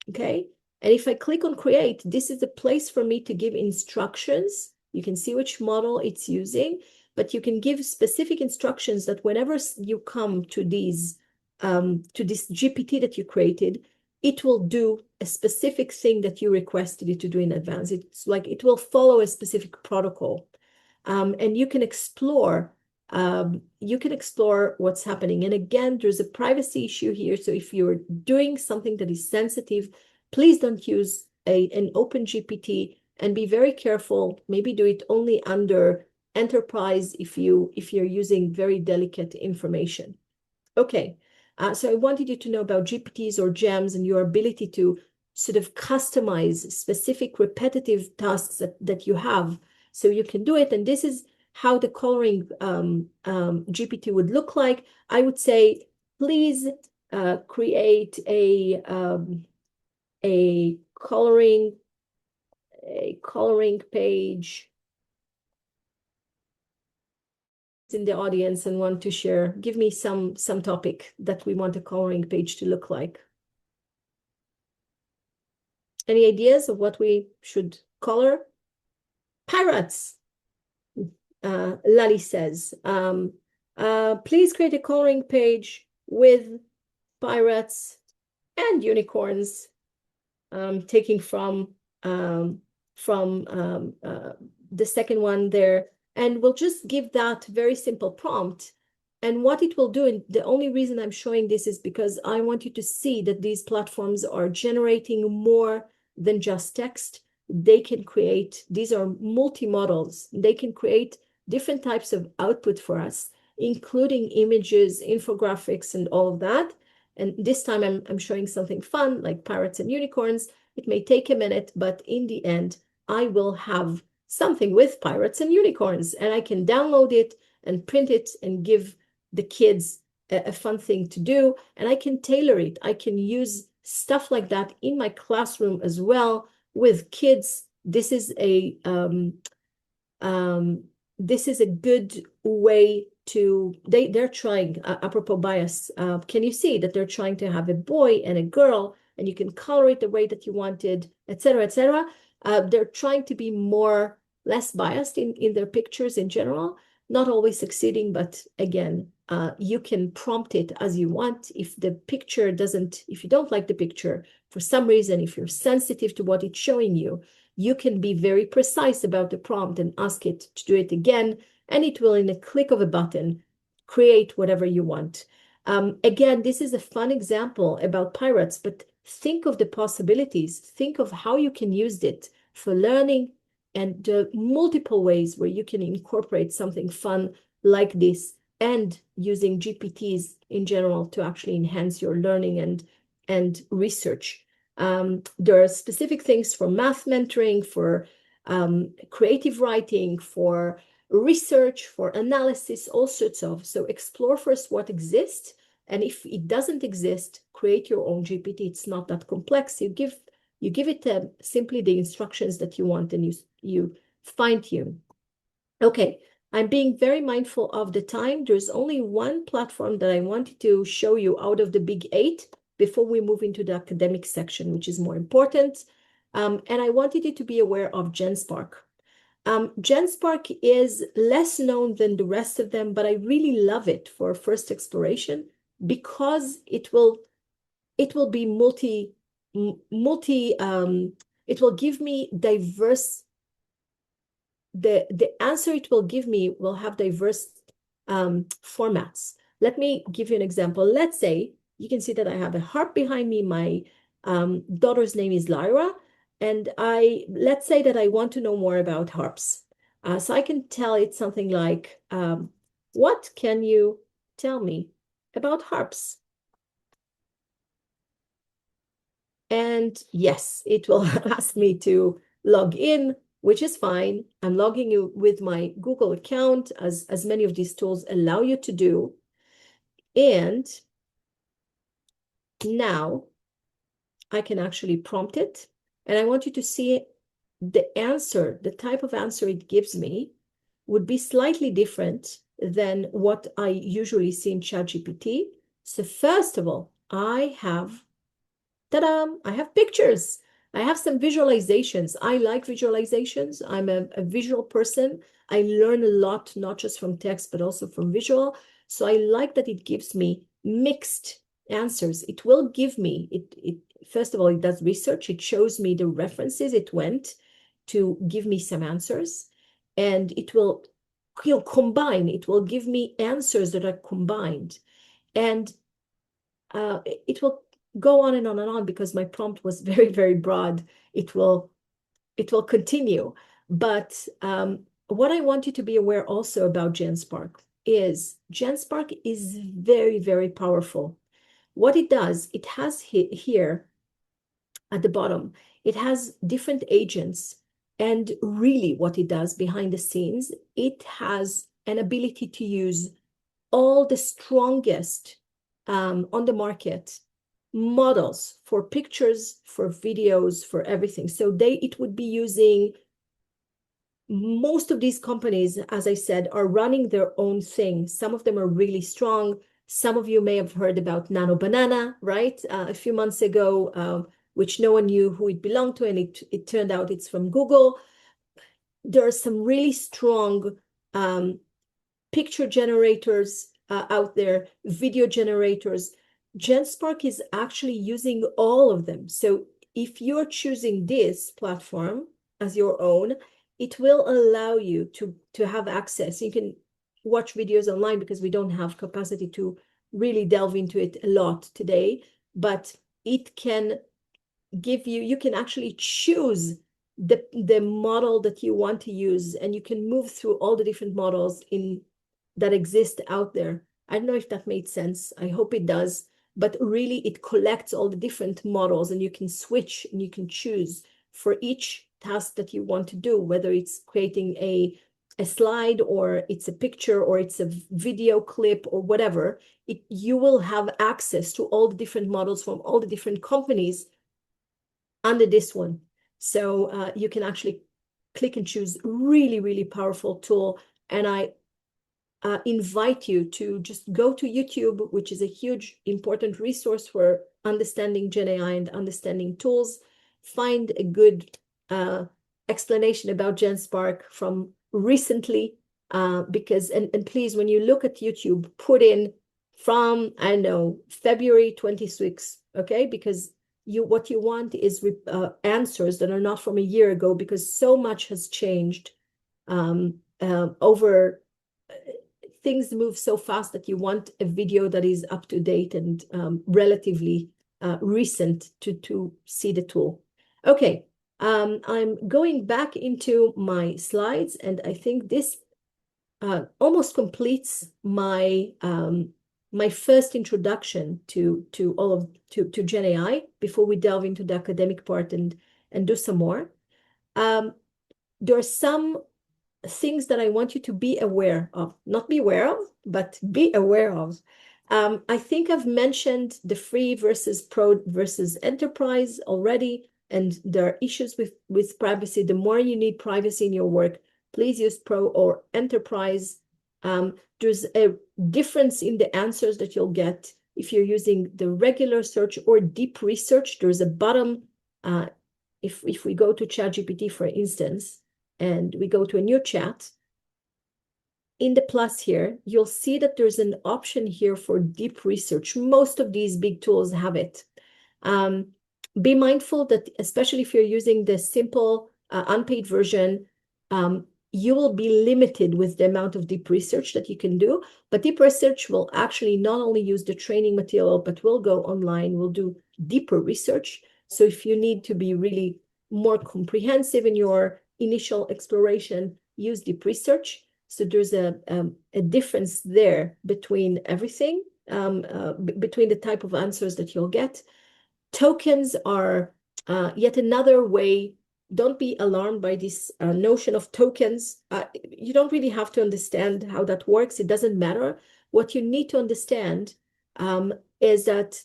Okay. And if I click on create, this is a place for me to give instructions. You can see which model it's using, but you can give specific instructions that whenever you come to these, to this GPT that you created, it will do a specific thing that you requested it to do in advance. It's like it will follow a specific protocol. And you can explore what's happening. And again, there's a privacy issue here. So if you're doing something that is sensitive, please don't use an open GPT, and be very careful. Maybe do it only under enterprise if you're using very delicate information. Okay, so I wanted you to know about GPTs or GEMs and your ability to sort of customize specific repetitive tasks that you have so you can do it. And this is how the coloring GPT would look like. I would say, please create a coloring page in the audience and want to share. Give me some topic that we want a coloring page to look like. Any ideas of what we should color? Pirates. Lali says, please create a coloring page with pirates and unicorns, taking from the second one there. And we'll just give that very simple prompt. And what it will do, and the only reason I'm showing this is because I want you to see that these platforms are generating more than just text. They can create, these are multi-models. They can create different types of output for us, including images, infographics, and all of that. And this time I'm showing something fun like pirates and unicorns. It may take a minute, but in the end, I will have something with pirates and unicorns, and I can download it and print it and give the kids a fun thing to do. And I can tailor it. I can use stuff like that in my classroom as well with kids. This is a good way to, they're trying, apropos bias, can you see that they're trying to have a boy and a girl, and you can color it the way that you wanted, etc., etc. They're trying to be less biased in their pictures in general, not always succeeding, but again, you can prompt it as you want. If the picture doesn't, if you don't like the picture for some reason, if you're sensitive to what it's showing you, you can be very precise about the prompt and ask it to do it again, and it will, in a click of a button, create whatever you want. Again, this is a fun example about pirates, but think of the possibilities. Think of how you can use it for learning and multiple ways where you can incorporate something fun like this and using GPTs in general to actually enhance your learning and research. There are specific things for math mentoring, for creative writing, for research, for analysis, all sorts of. So explore first what exists. And if it doesn't exist, create your own GPT. It's not that complex. You give it simply the instructions that you want, and you fine tune. Okay, I'm being very mindful of the time. There's only one platform that I wanted to show you out of the big 8 before we move into the academic section, which is more important. And I wanted you to be aware of GenSpark. GenSpark is less known than the rest of them, but I really love it for first exploration because it will be it will give me diverse, the answer it will give me will have diverse formats. Let me give you an example. Let's say you can see that I have a harp behind me. My daughter's name is Lyra, and let's say that I want to know more about harps. So I can tell it something like, what can you tell me about harps? And yes, it will ask me to log in, which is fine. I'm logging you with my Google account, as many of these tools allow you to do. And now I can actually prompt it. And I want you to see the answer, the type of answer it gives me would be slightly different than what I usually see in ChatGPT. So first of all, I have I have pictures. I have some visualizations. I like visualizations. I'm a visual person. I learn a lot, not just from text, but also from visual. So I like that it gives me mixed answers. It will give me, first of all, it does research. It shows me the references it went to give me some answers. And it will combine. It will give me answers that are combined. And it will go on and on and on because my prompt was very, very broad. It will continue. But what I want you to be aware also about GenSpark is very, very powerful. What it does, it has here at the bottom, it has different agents. And really what it does behind the scenes, it has an ability to use all the strongest on the market models for pictures, for videos, for everything. So it would be using, most of these companies, as I said, are running their own thing. Some of them are really strong. Some of you may have heard about Nano Banana, right? A few months ago, which no one knew who it belonged to, and it turned out it's from Google. There are some really strong picture generators out there, video generators. GenSpark is actually using all of them. So if you're choosing this platform as your own, it will allow you to have access. You can watch videos online because we don't have capacity to really delve into it a lot today, but it can give you can actually choose the model that you want to use, and you can move through all the different models that exist out there. I don't know if that made sense. I hope it does. But really, it collects all the different models, and you can switch and you can choose for each task that you want to do, whether it's creating a slide, or it's a picture, or it's a video clip, or whatever. You will have access to all the different models from all the different companies under this one. So you can actually click and choose. Really, really powerful tool. And I invite you to just go to YouTube, which is a huge, important resource for understanding GenAI and understanding tools. Find a good explanation about GenSpark from recently, because, and please, when you look at YouTube, put in from, I don't know, February 26, okay? Because what you want is answers that are not from a year ago, because so much has changed over. Things move so fast that you want a video that is up to date and relatively recent to see the tool. Okay, I'm going back into my slides, and I think this almost completes my my first introduction to GenAI before we delve into the academic part and do some more. There are some things that I want you to be aware of, not beware of, but be aware of. I think I've mentioned the free versus pro versus enterprise already, and there are issues with privacy. The more you need privacy in your work, please use pro or enterprise. There's a difference in the answers that you'll get if you're using the regular search or deep research. There's a bottom, if we go to ChatGPT, for instance, and we go to a new chat, in the plus here, you'll see that there's an option here for deep research. Most of these big tools have it. Be mindful that, especially if you're using the simple unpaid version, you will be limited with the amount of deep research that you can do. But deep research will actually not only use the training material, but will go online, will do deeper research. So if you need to be really more comprehensive in your initial exploration, use deep research. So there's a difference there between everything, between the type of answers that you'll get. Tokens are yet another way. Don't be alarmed by this notion of tokens. You don't really have to understand how that works. It doesn't matter. What you need to understand is that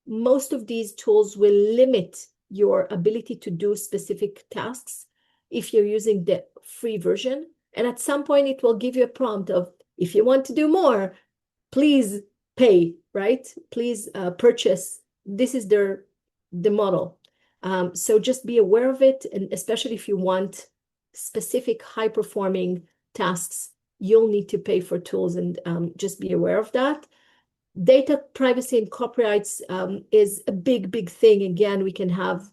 most of these tools will limit your ability to do specific tasks if you're using the free version. And at some point, it will give you a prompt of, if you want to do more, please pay, right? Please purchase. This is the model. So just be aware of it. And especially if you want specific high-performing tasks, you'll need to pay for tools, and just be aware of that. Data privacy and copyrights is a big thing. Again, we can have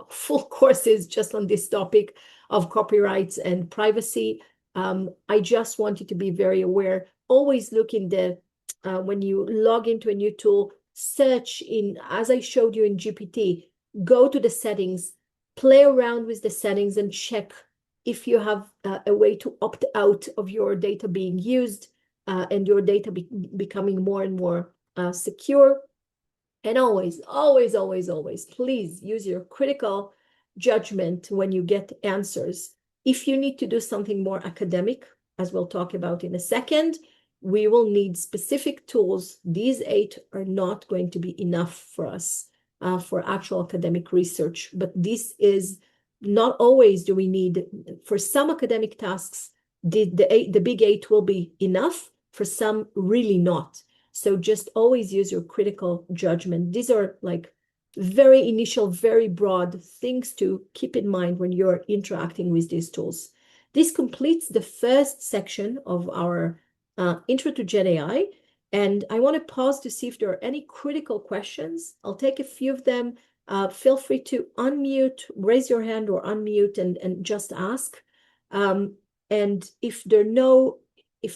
full courses just on this topic of copyrights and privacy. I just want you to be very aware. Always look in the, when you log into a new tool, search in, as I showed you in GPT, go to the settings, play around with the settings and check if you have a way to opt out of your data being used and your data becoming more and more secure. And always, please use your critical judgment when you get answers. If you need to do something more academic, as we'll talk about in a second, we will need specific tools. These 8 are not going to be enough for us for actual academic research. But this is not always do we need, for some academic tasks, the big 8 will be enough, for some really not. So just always use your critical judgment. These are like very initial, very broad things to keep in mind when you're interacting with these tools. This completes the first section of our Intro to GenAI. And I want to pause to see if there are any critical questions. I'll take a few of them. Feel free to unmute, raise your hand or unmute and just ask. And if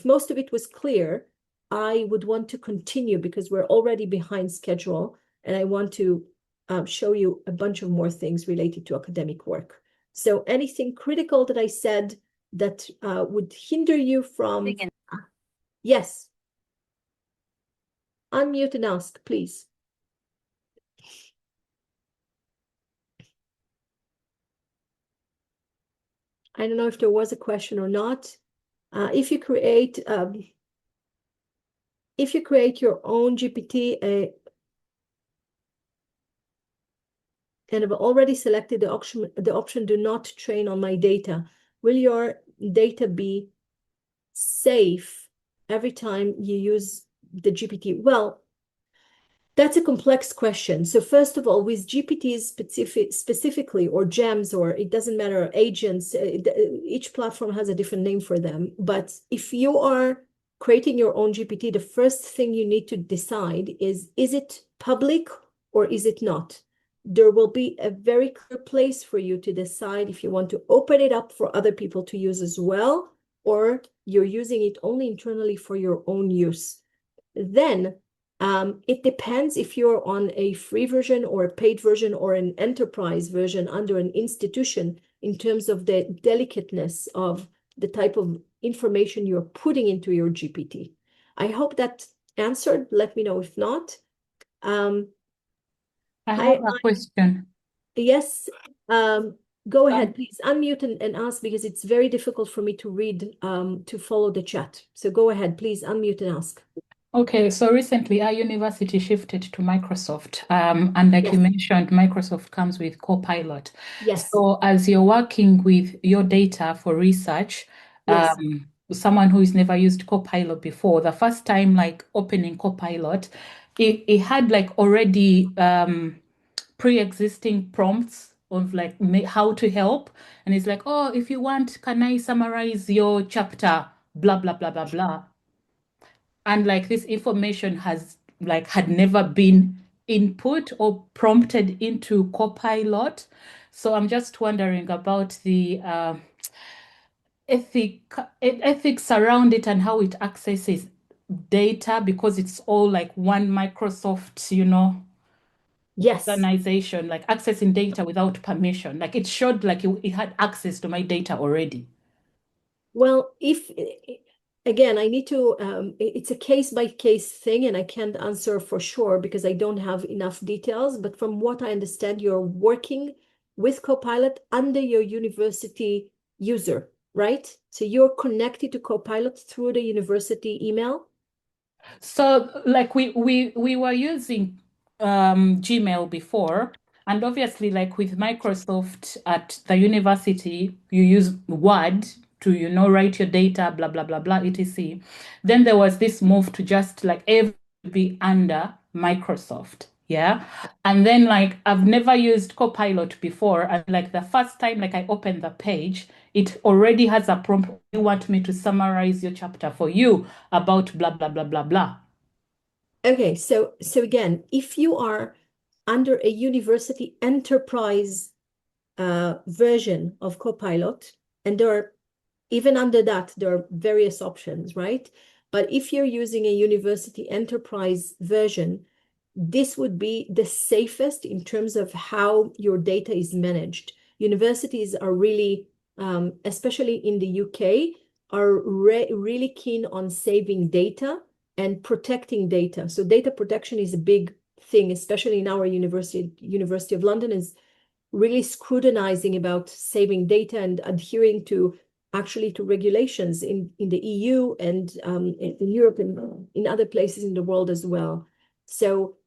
most of it was clear, I would want to continue because we're already behind schedule, and I want to show you a bunch of more things related to academic work. So anything critical that I said that would hinder you from... Yes. Unmute and ask, please. I don't know if there was a question or not. If you create your own GPT and have already selected the option do not train on my data, will your data be safe every time you use the GPT? Well, that's a complex question. So first of all, with GPTs specifically, or GEMs, or it doesn't matter, agents, each platform has a different name for them. But if you are creating your own GPT, the first thing you need to decide is it public or is it not? There will be a very clear place for you to decide if you want to open it up for other people to use as well, or you're using it only internally for your own use. Then it depends if you're on a free version or a paid version or an enterprise version under an institution in terms of the delicateness of the type of information you're putting into your GPT. I hope that answered. Let me know if not. I have a question. Yes, go Um, ahead, please unmute and ask because it's very difficult for me to read, to follow the chat. So go ahead, please unmute and ask. Okay, so recently our university shifted to Microsoft, and like you Yes, mentioned, Microsoft comes with Copilot. yes, So as you're working with your data for research, yes, someone who has never used Copilot before, the first time like opening Copilot, it had like already pre-existing prompts of like how to help, and it's like, oh, if you want, can I summarize your chapter, blah blah blah blah blah. And like this information has like had never been input or prompted into Copilot. So I'm just wondering about the ethics around it and how it accesses data, because it's all like one Microsoft, yes. organization, like accessing data without permission. Like it showed like it had access to my data already. Well, if again, I need to, it's a case by case thing, and I can't answer for sure because I don't have enough details. But from what I understand, you're working with Copilot under your university user, right? So you're connected to Copilot through the university email. So like we were using Gmail before, and obviously like with Microsoft at the university, you use Word to write your data, blah blah blah blah, etc. Then there was this move to just like every be under Microsoft. Yeah. And then like I've never used Copilot before. And like the first time like I opened the page, it already has a prompt. You want me to summarize your chapter for you about blah blah blah blah blah. Okay, so again, if you are under a university enterprise version of Copilot, and there are even under that, there are various options, right? But if you're using a university enterprise version, this would be the safest in terms of how your data is managed. Universities are really, especially in the UK, are really keen on saving data and protecting data. So data protection is a big thing, especially in our university. University of London is really scrutinizing about saving data and adhering to actually to regulations in the EU and in Europe and in other places in the world as well. So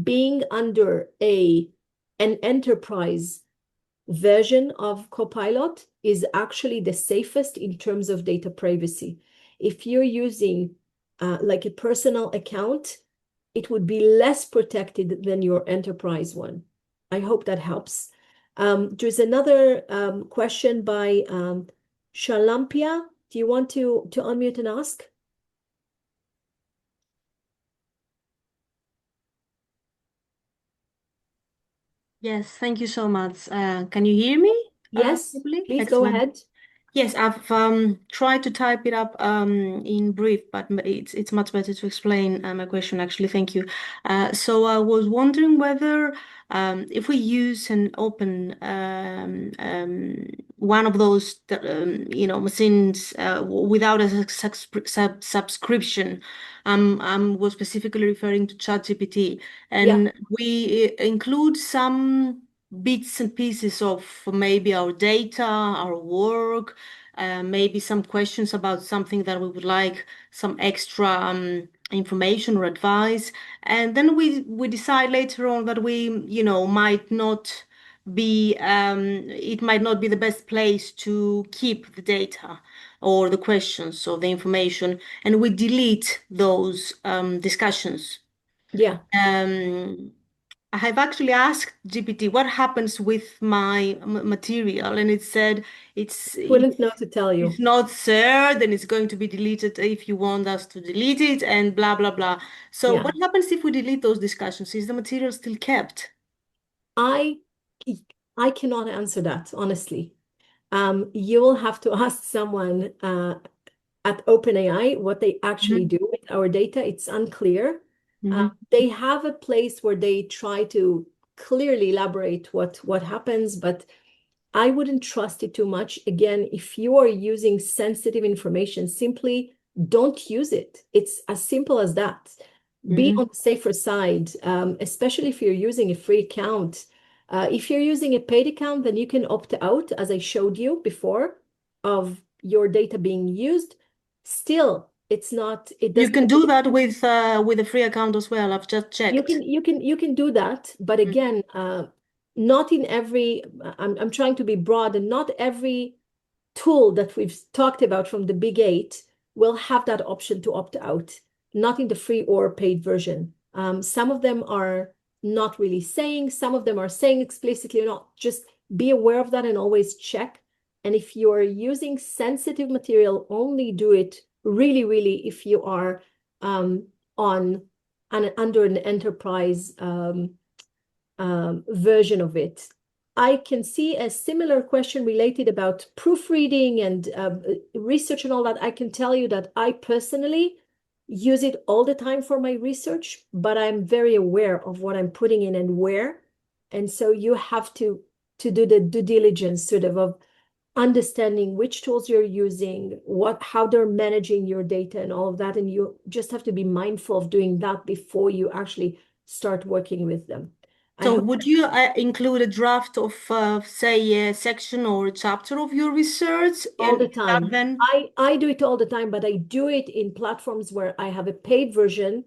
being under an enterprise version of Copilot is actually the safest in terms of data privacy. If you're using like a personal account, it would be less protected than your enterprise one. I hope that helps. There's another question by Shalampia. Do you want to unmute and ask? Yes, thank you so much. Can you hear me? Yes, Clearly? please go Excellent. ahead. Yes, I've tried to type it up in brief, but it's much better to explain my question actually. Thank you. So I was wondering whether if we use an open one of those machines without a subscription, I was specifically referring to ChatGPT, Yeah, and we include some bits and pieces of maybe our data, our work, maybe some questions about something that we would like some extra information or advice. And then we decide later on that might not be, it might not be the best place to keep the data or the questions or the information, and we delete those discussions. yeah. Um, I have actually asked GPT what happens with my material, and it said it's Wouldn't know to tell it's you. not shared and it's going to be deleted if you want us to delete it, and blah blah blah. So Yeah. what happens if we delete those discussions? Is the material still kept? I I cannot answer that, honestly. You will have to ask someone at OpenAI what they actually Mhm. do with our data. It's unclear. Mhm. They have a place where they try to clearly elaborate what happens, but I wouldn't trust it too much. Again, if you are using sensitive information, simply don't use it. It's as simple as that. Be on the safer side, especially if you're using a free account. If you're using a paid account, then you can opt out, as I showed you before, of your data being used. Still, it's not, it You doesn't. can do that with a free account as well. I've just checked. You can do that, but again, not in every, I'm trying to be broad, and not every tool that we've talked about from the big eight will have that option to opt out, not in the free or paid version. Some of them are not really saying, some of them are saying explicitly or not. Just be aware of that and always check. And if you're using sensitive material, only do it really, really if you are under an enterprise version of it. I can see a similar question related about proofreading and research and all that. I can tell you that I personally use it all the time for my research, but I'm very aware of what I'm putting in and where. And so you have to do the due diligence sort of understanding which tools you're using, how they're managing your data and all of that. And you just have to be mindful of doing that before you actually start working with them. So would you include a draft of, say, a section or a chapter of your research? All the And time. then I do it all the time, but I do it in platforms where I have a paid version,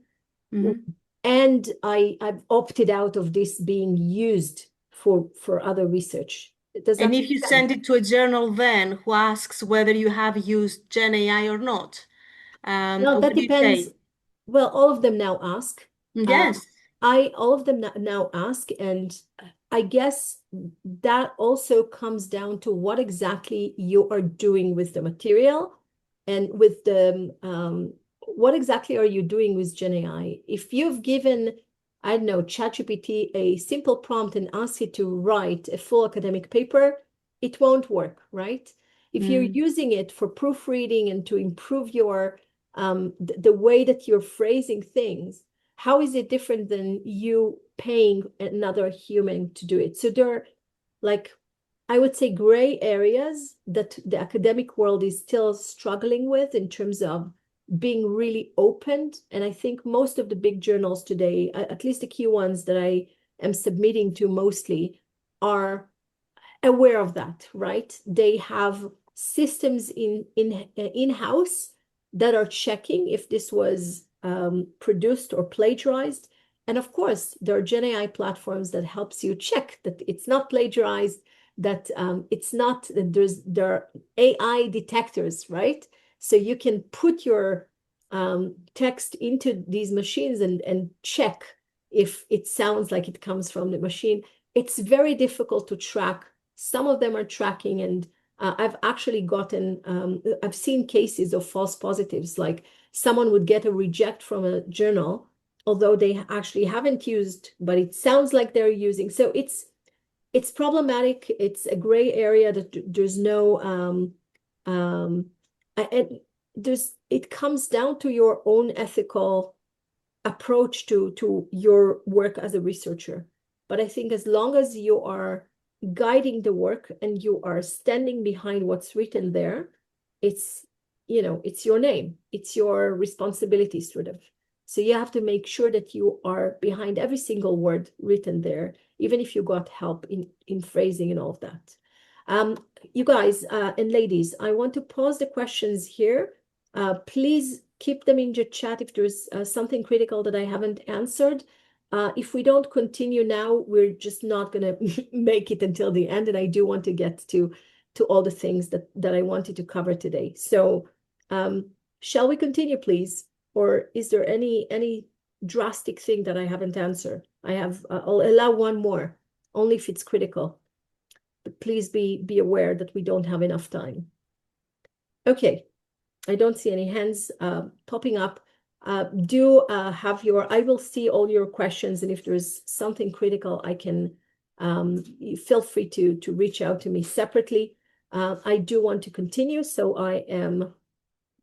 and I've opted out of this being used for other research. Does that And make if you sense? send it to a journal then who asks whether you have used GenAI or not, No, that what do you depends. say? Well, all of them now ask. Yes. All of them now ask, and I guess that also comes down to what exactly you are doing with the material and with the what exactly are you doing with GenAI? If you've given, I don't know, ChatGPT a simple prompt and asked it to write a full academic paper, it won't work, right? If you're using it for proofreading and to improve your the way that you're phrasing things, how is it different than you paying another human to do it? So there are, like, I would say, gray areas that the academic world is still struggling with in terms of being really open. And I think most of the big journals today, at least the key ones that I am submitting to mostly, are aware of that, right? They have systems in-house that are checking if this was produced or plagiarized. And of course, there are GenAI platforms that helps you check that it's not plagiarized, that it's not, that there are AI detectors, right? So you can put your text into these machines and check if it sounds like it comes from the machine. It's very difficult to track. Some of them are tracking, and I've actually I've seen cases of false positives, like someone would get a reject from a journal, although they actually haven't used, but it sounds like they're using. So it's problematic. It's a gray area that there's no, and it comes down to your own ethical approach to your work as a researcher. But I think as long as you are guiding the work and you are standing behind what's written there, it's your name, it's your responsibility, sort of. So you have to make sure that you are behind every single word written there, even if you got help in phrasing and all of that. You guys and ladies, I want to pause the questions here. Please keep them in your chat if there's something critical that I haven't answered. If we don't continue now, we're just not going to make it until the end. And I do want to get to all the things that I wanted to cover today. So shall we continue, please? Or is there any drastic thing that I haven't answered? I'll allow one more, only if it's critical. But please be aware that we don't have enough time. Okay. I don't see any hands popping up. I will see all your questions, and if there's something critical, I can feel free to reach out to me separately. I do want to continue, so I am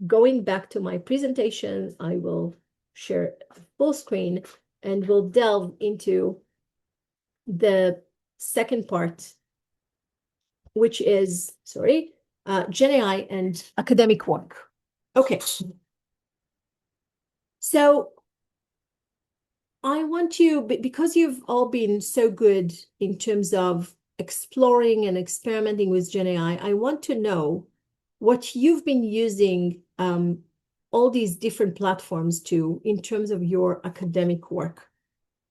going back to my presentation. I will share full screen, and we'll delve into the second part which is, sorry, GenAI and academic work. Okay. So I want you, because you've all been so good in terms of exploring and experimenting with GenAI, I want to know what you've been using all these different platforms to in terms of your academic work.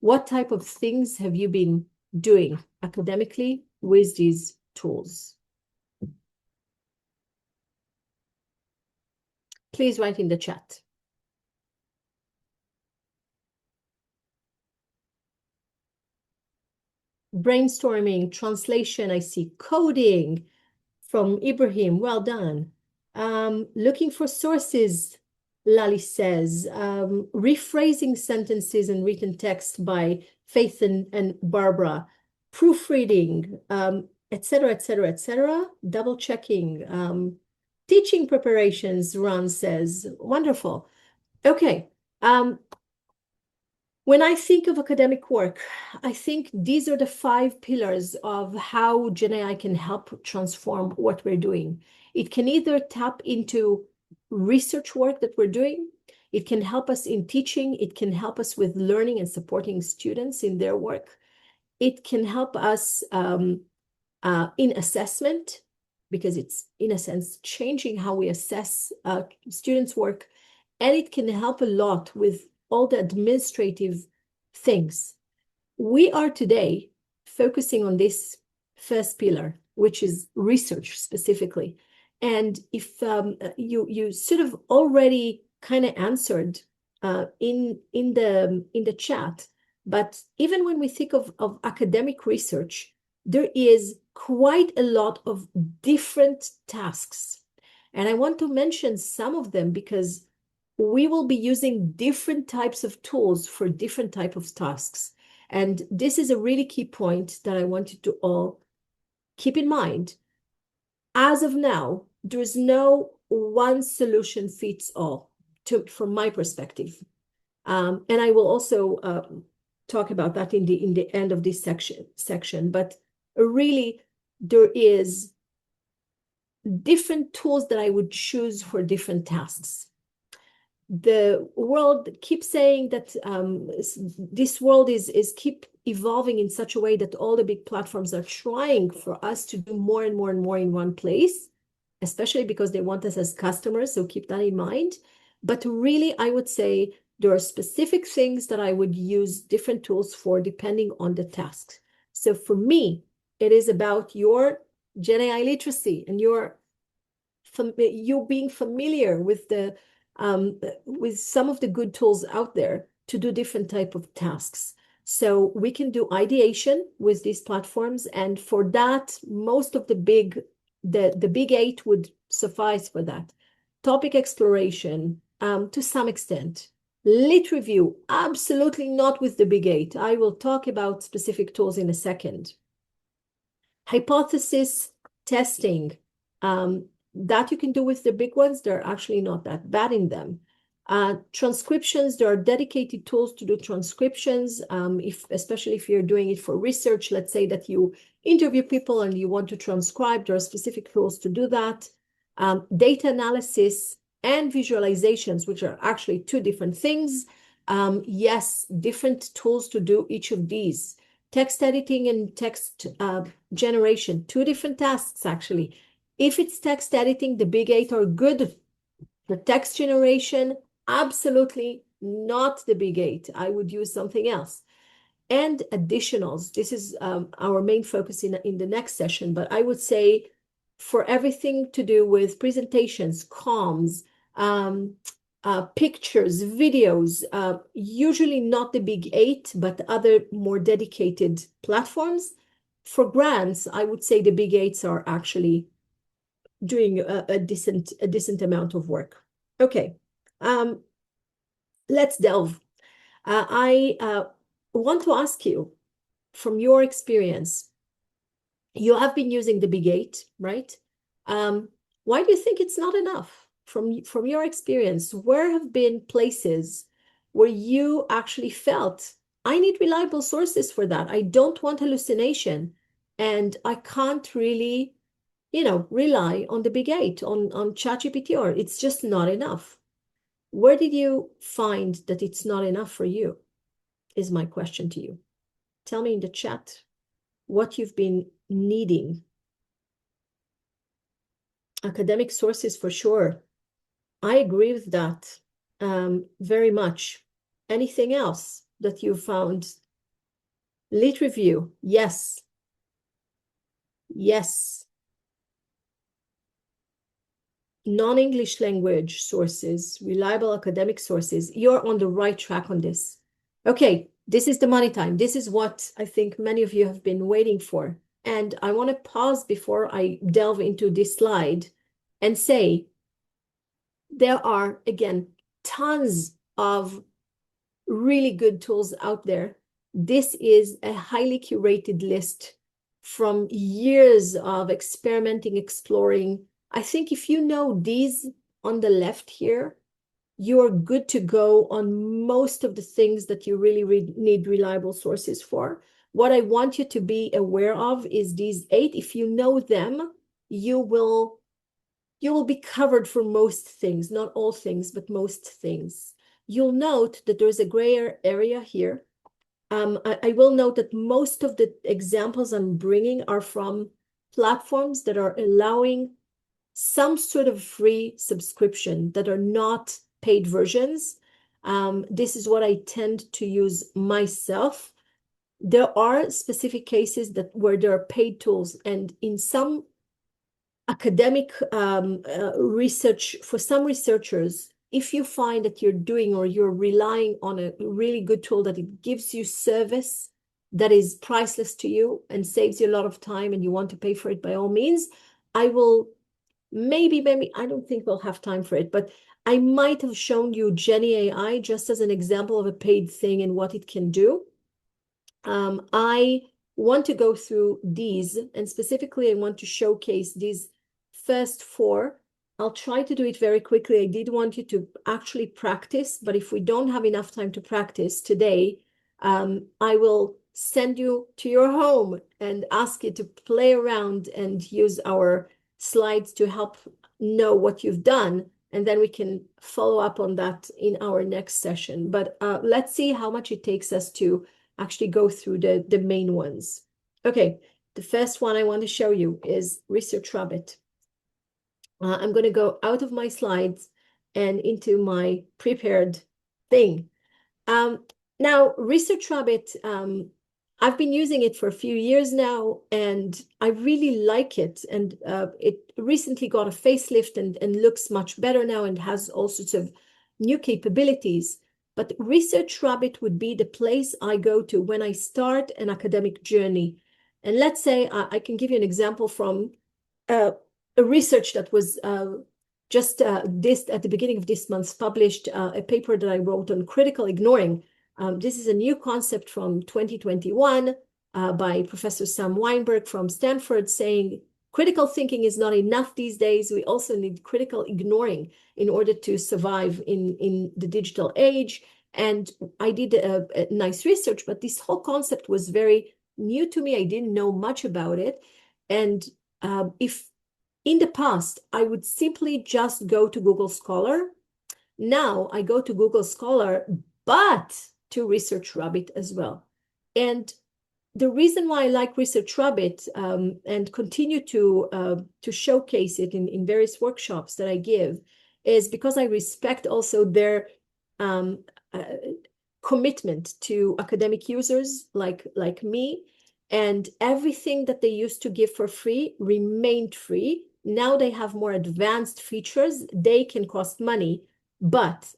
What type of things have you been doing academically with these tools? Please write in the chat. Brainstorming, translation, I see coding from Ibrahim, well done. Looking for sources, Lali says. Rephrasing sentences and written text by Faith and Barbara. Proofreading, etc., etc., etc. Double checking. Teaching preparations, Ron says. Wonderful. Okay. When I think of academic work, I think these are the 5 pillars of how GenAI can help transform what we're doing. It can either tap into research work that we're doing, it can help us in teaching, it can help us with learning and supporting students in their work. It can help us in assessment, because it's, in a sense, changing how we assess students' work. And it can help a lot with all the administrative things. We are today focusing on this first pillar, which is research specifically. And if you sort of already kind of answered in the chat, but even when we think of academic research, there is quite a lot of different tasks. And I want to mention some of them because we will be using different types of tools for different type of tasks. And this is a really key point that I want you to all keep in mind. As of now, there is no one solution fits all from my perspective. And I will also talk about that in the end of this section. But really, there is different tools that I would choose for different tasks. The world keeps saying that this world is keep evolving in such a way that all the big platforms are trying for us to do more and more and more in one place, especially because they want us as customers, so keep that in mind. But really, I would say there are specific things that I would use different tools for depending on the tasks. So for me, it is about your GenAI literacy and you being familiar with some of the good tools out there to do different type of tasks. So we can do ideation with these platforms, and for that, most of the big 8 would suffice for that. Topic exploration, to some extent. Lit review, absolutely not with the big 8. I will talk about specific tools in a second. Hypothesis testing, that you can do with the big ones. They're actually not that bad in them. Transcriptions, there are dedicated tools to do transcriptions, especially if you're doing it for research. Let's say that you interview people and you want to transcribe, there are specific tools to do that. Data analysis and visualizations, which are actually 2 different things. Yes, different tools to do each of these. Text editing and text generation, 2 different tasks actually. If it's text editing, the big 8 are good. For text generation, absolutely not the big 8. I would use something else. And additionals, this is our main focus in the next session, but I would say for everything to do with presentations, comms, pictures, videos, usually not the big 8, but other more dedicated platforms. For grants, I would say the big 8s are actually doing a decent amount of work. Okay, let's delve. I want to ask you, from your experience, you have been using the big 8, right? Why do you think it's not enough? From your experience, where have been places where you actually felt, I need reliable sources for that. I don't want hallucination, and I can't really rely on the big eight, on ChatGPT, or it's just not enough. Where did you find that it's not enough for you, is my question to you. Tell me in the chat what you've been needing. Academic sources for sure. I agree with that very much. Anything else that you found? Lit review, yes. Yes. Non-English language sources, reliable academic sources. You're on the right track on this. Okay, this is the money time. This is what I think many of you have been waiting for. And I want to pause before I delve into this slide and say there are, again, tons of really good tools out there. This is a highly curated list from years of experimenting, exploring. I think if you know these on the left here, you're good to go on most of the things that you really need reliable sources for. What I want you to be aware of is these 8. If you know them, you will be covered for most things, not all things, but most things. You'll note that there's a gray area here. I will note that most of the examples I'm bringing are from platforms that are allowing some sort of free subscription that are not paid versions. This is what I tend to use myself. There are specific cases where there are paid tools, and in some academic research, for some researchers, if you find that you're doing or you're relying on a really good tool that it gives you service that is priceless to you and saves you a lot of time and you want to pay for it, by all means, I will maybe, I don't think we'll have time for it, but I might have shown you GenAI just as an example of a paid thing and what it can do. I want to go through these, and specifically I want to showcase these first 4. I'll try to do it very quickly. I did want you to actually practice, but if we don't have enough time to practice today, I will send you to your home and ask you to play around and use our slides to help know what you've done, and then we can follow up on that in our next session. But let's see how much it takes us to actually go through the main ones. Okay, the first one I want to show you is Research Rabbit. I'm going to go out of my slides and into my prepared thing. Now, Research Rabbit, I've been using it for a few years now, and I really like it. And it recently got a facelift and looks much better now and has all sorts of new capabilities. But Research Rabbit would be the place I go to when I start an academic journey. And let's say I can give you an example from a research that was just this at the beginning of this month published, a paper that I wrote on critical ignoring. This is a new concept from 2021 by Professor Sam Weinberg from Stanford, saying critical thinking is not enough these days. We also need critical ignoring in order to survive in the digital age. And I did a nice research, but this whole concept was very new to me. I didn't know much about it. And if in the past, I would simply just go to Google Scholar. Now I go to Google Scholar, but to Research Rabbit as well. And the reason why I like Research Rabbit and continue to showcase it in various workshops that I give is because I respect also their commitment to academic users like me, and everything that they used to give for free remained free. Now they have more advanced features. They can cost money, but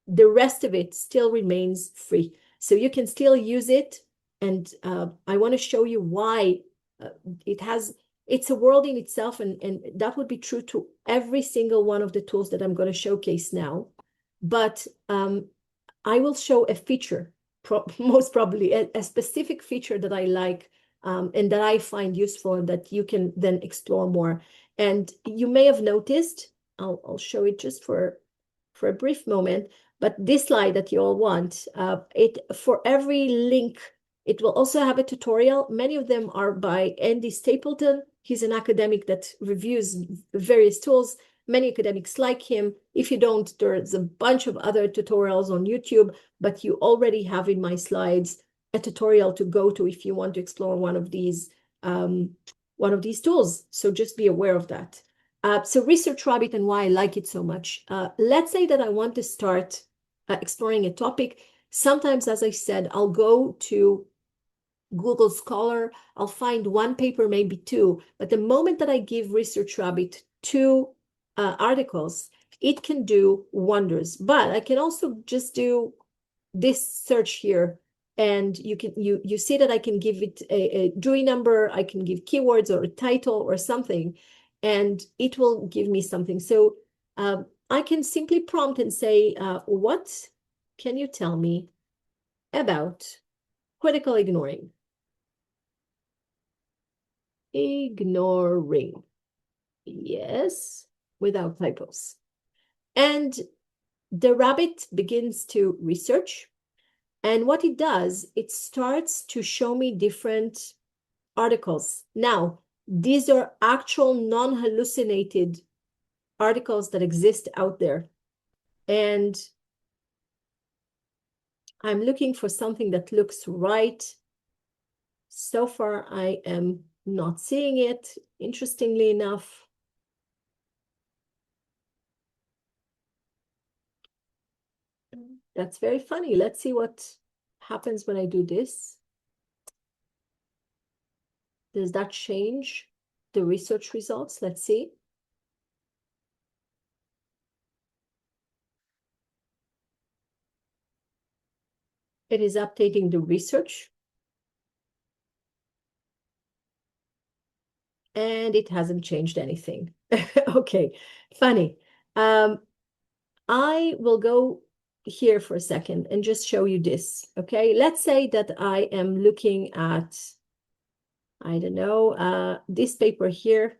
the rest of it still remains free. So you can still use it. And I want to show you why it's a world in itself. And that would be true to every single one of the tools that I'm going to showcase now. But I will show a feature, most probably a specific feature that I like and that I find useful and that you can then explore more. And you may have noticed, I'll show it just for a brief moment, but this slide that you all want, for every link, it will also have a tutorial. Many of them are by Andy Stapleton. He's an academic that reviews various tools. Many academics like him. If you don't, there's a bunch of other tutorials on YouTube, but you already have in my slides a tutorial to go to if you want to explore one of these tools. So just be aware of that. So Research Rabbit and why I like it so much. Let's say that I want to start exploring a topic. Sometimes, as I said, I'll go to Google Scholar, I'll find one paper, maybe two, but the moment that I give Research Rabbit two articles, it can do wonders. But I can also just do this search here, and you see that I can give it a jury number, I can give keywords or a title or something, and it will give me something. So I can simply prompt and say, what can you tell me about critical ignoring? Ignoring. Yes, without typos. And the rabbit begins to research. And what it does, it starts to show me different articles. Now, these are actual non-hallucinated articles that exist out there. And I'm looking for something that looks right. So far, I am not seeing it, interestingly enough. That's very funny. Let's see what happens when I do this. Does that change the research results? Let's see. It is updating the research. And it hasn't changed anything. Okay, funny. I will go here for a second and just show you this, okay? Let's say that I am looking at, I don't know, this paper here.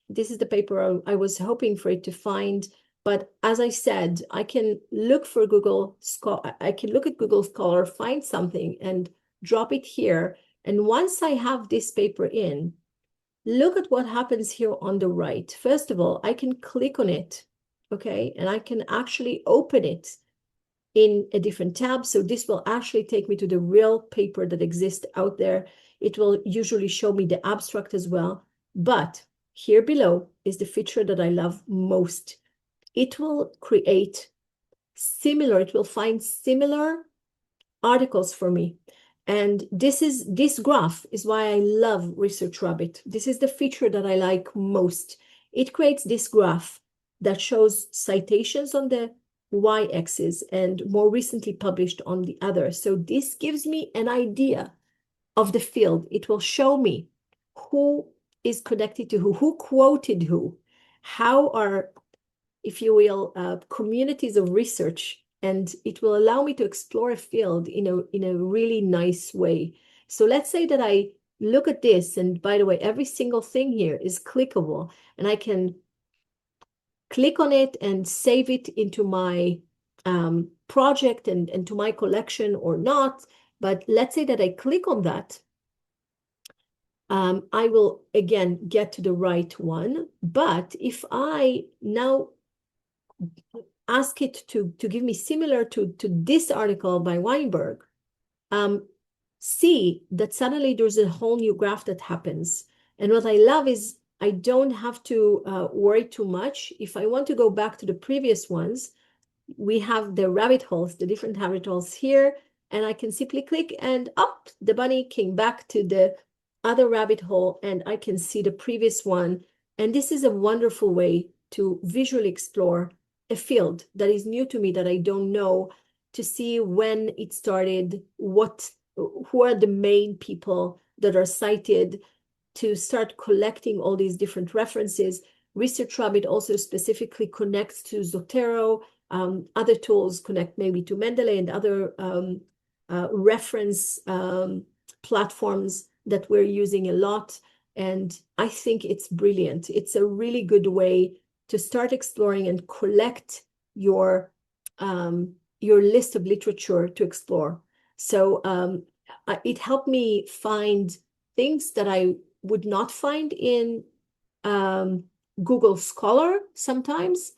This is the paper I was hoping for it to find, but as I said, I can look for Google Scholar, I can look at Google Scholar, find something and drop it here. And once I have this paper in, look at what happens here on the right. First of all, I can click on it, okay? And I can actually open it in a different tab. So this will actually take me to the real paper that exists out there. It will usually show me the abstract as well. But here below is the feature that I love most. It will create similar, it will find similar articles for me. And this graph is why I love Research Rabbit. This is the feature that I like most. It creates this graph that shows citations on the y-axis and more recently published on the other. So this gives me an idea of the field. It will show me who is connected to who quoted who, how are, if you will, communities of research, and it will allow me to explore a field in a really nice way. So let's say that I look at this, and by the way, every single thing here is clickable, and I can click on it and save it into my project and to my collection or not. But let's say that I click on that. I will again get to the right one. But if I now ask it to give me similar to this article by Weinberg, see that suddenly there's a whole new graph that happens. And what I love is I don't have to worry too much. If I want to go back to the previous ones, we have the rabbit holes, the different rabbit holes here, and I can simply click and up, the bunny came back to the other rabbit hole, and I can see the previous one. And this is a wonderful way to visually explore a field that is new to me, that I don't know, to see when it started, who are the main people that are cited, to start collecting all these different references. Research Rabbit also specifically connects to Zotero. Other tools connect maybe to Mendeley and other reference platforms that we're using a lot. And I think it's brilliant. It's a really good way to start exploring and collect your list of literature to explore. So it helped me find things that I would not find in Google Scholar sometimes.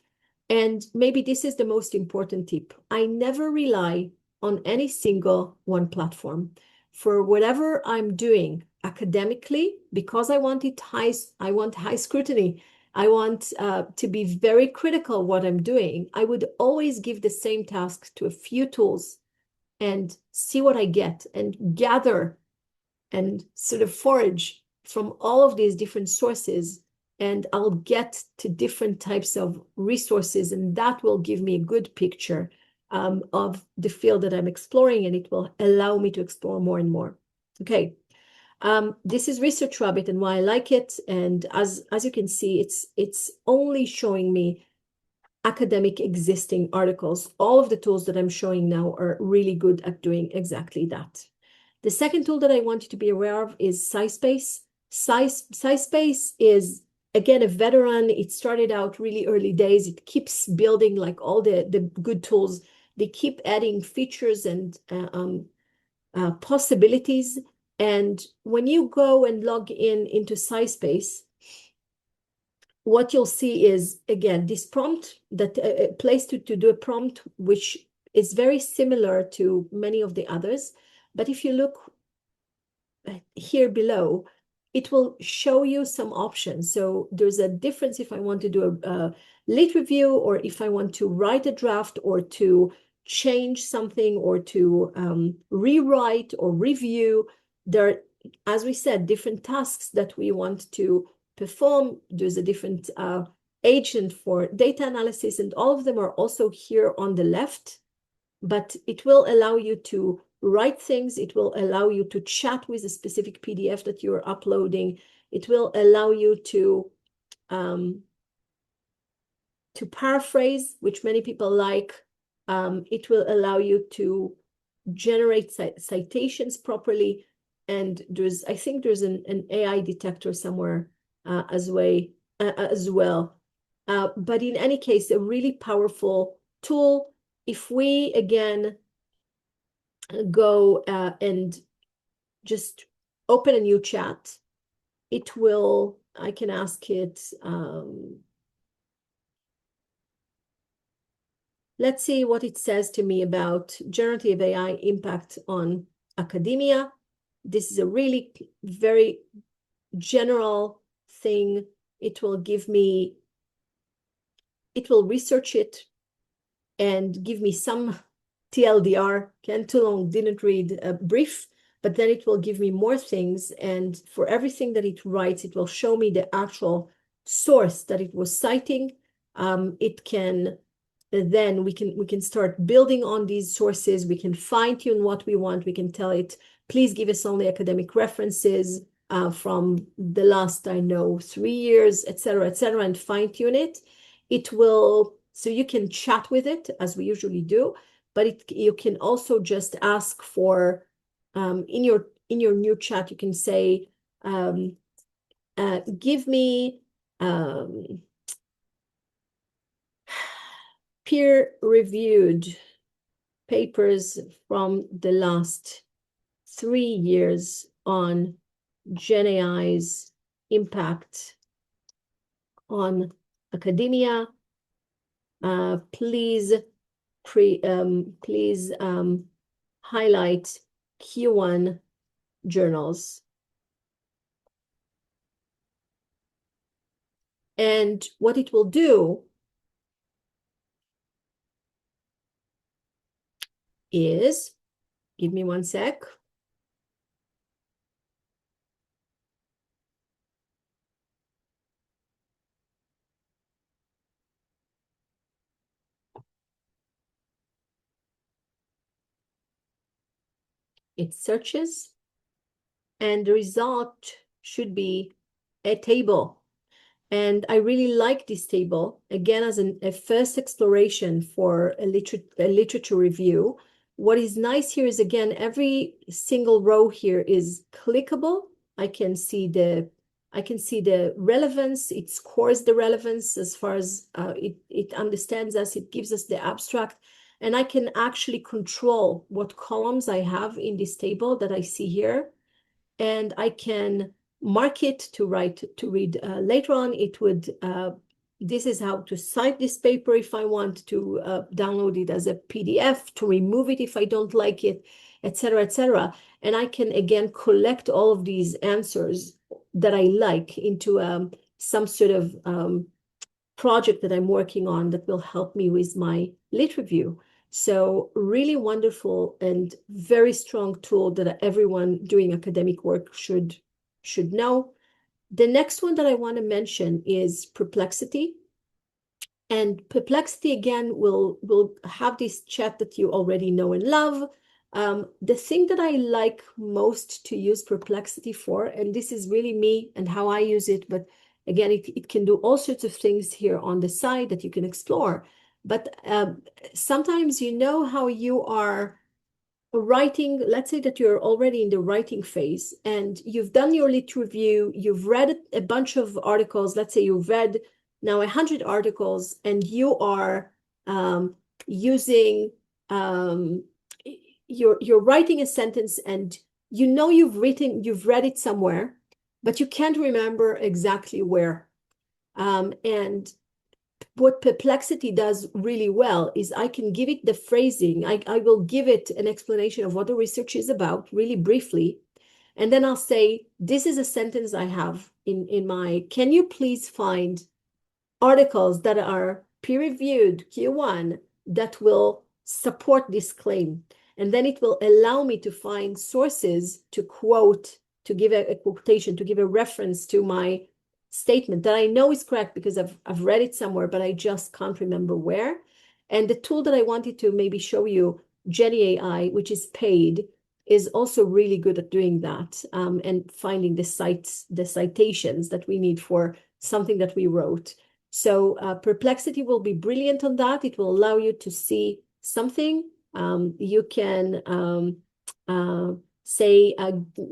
And maybe this is the most important tip. I never rely on any single one platform. For whatever I'm doing academically, because I want high scrutiny, I want to be very critical what I'm doing, I would always give the same task to a few tools and see what I get and gather and sort of forage from all of these different sources, and I'll get to different types of resources, and that will give me a good picture of the field that I'm exploring, and it will allow me to explore more and more. Okay, this is Research Rabbit and why I like it, and as you can see, it's only showing me academic existing articles. All of the tools that I'm showing now are really good at doing exactly that. The second tool that I want you to be aware of is SciSpace. SciSpace is, again, a veteran. It started out really early days. It keeps building like all the good tools. They keep adding features and possibilities. And when you go and log into SciSpace, what you'll see is, again, this prompt, that a place to do a prompt, which is very similar to many of the others. But if you look here below, it will show you some options. So there's a difference if I want to do a lit review, or if I want to write a draft, or to change something, or to rewrite or review. There are, as we said, different tasks that we want to perform. There's a different agent for data analysis, and all of them are also here on the left. But it will allow you to write things. It will allow you to chat with a specific PDF that you're uploading. It will allow you to paraphrase, which many people like. It will allow you to generate citations properly. And I think there's an AI detector somewhere as well. But in any case, a really powerful tool. If we, again, go and just open a new chat, I can ask it, let's see what it says to me about generative AI impact on academia. This is a really very general thing. It will research it and give me some TLDR. Can't too long, didn't read a brief, but then it will give me more things. And for everything that it writes, it will show me the actual source that it was citing. Then we can start building on these sources. We can fine tune what we want. We can tell it, please give us only academic references from the last, 3 years, et cetera, and fine tune it. So you can chat with it as we usually do, but you can also just ask for, in your new chat, you can say, give me peer-reviewed papers from the last 3 years on GenAI's impact on academia. Please highlight Q1 journals. And what it will do is, give me one sec. It searches, and the result should be a table. And I really like this table, again, as a first exploration for a literature review. What is nice here is, again, every single row here is clickable. I can see the relevance. It scores the relevance as far as it understands us. It gives us the abstract. And I can actually control what columns I have in this table that I see here. And I can mark it to read later on. It would, this is how to cite this paper if I want to download it as a PDF, to remove it if I don't like it, etc., etc. And I can, again, collect all of these answers that I like into some sort of project that I'm working on that will help me with my lit review. So really wonderful and very strong tool that everyone doing academic work should know. The next one that I want to mention is Perplexity. And Perplexity, again, will have this chat that you already know and love. The thing that I like most to use Perplexity for, and this is really me and how I use it, but again, it can do all sorts of things here on the side that you can explore. But sometimes you know how you are writing, let's say that you're already in the writing phase and you've done your lit review, you've read a bunch of articles, let's say you've read now 100 articles, and you are you're writing a sentence, and you know you've read it somewhere, but you can't remember exactly where. And what Perplexity does really well is I can give it the phrasing. I will give it an explanation of what the research is about, really briefly. And then I'll say, this is a sentence I have in my, can you please find articles that are peer-reviewed, Q1, that will support this claim? And then it will allow me to find sources to quote, to give a quotation, to give a reference to my statement that I know is correct because I've read it somewhere, but I just can't remember where. And the tool that I wanted to maybe show you, GenAI, which is paid, is also really good at doing that, and finding the citations that we need for something that we wrote. So Perplexity will be brilliant on that. It will allow you to see something. You can say,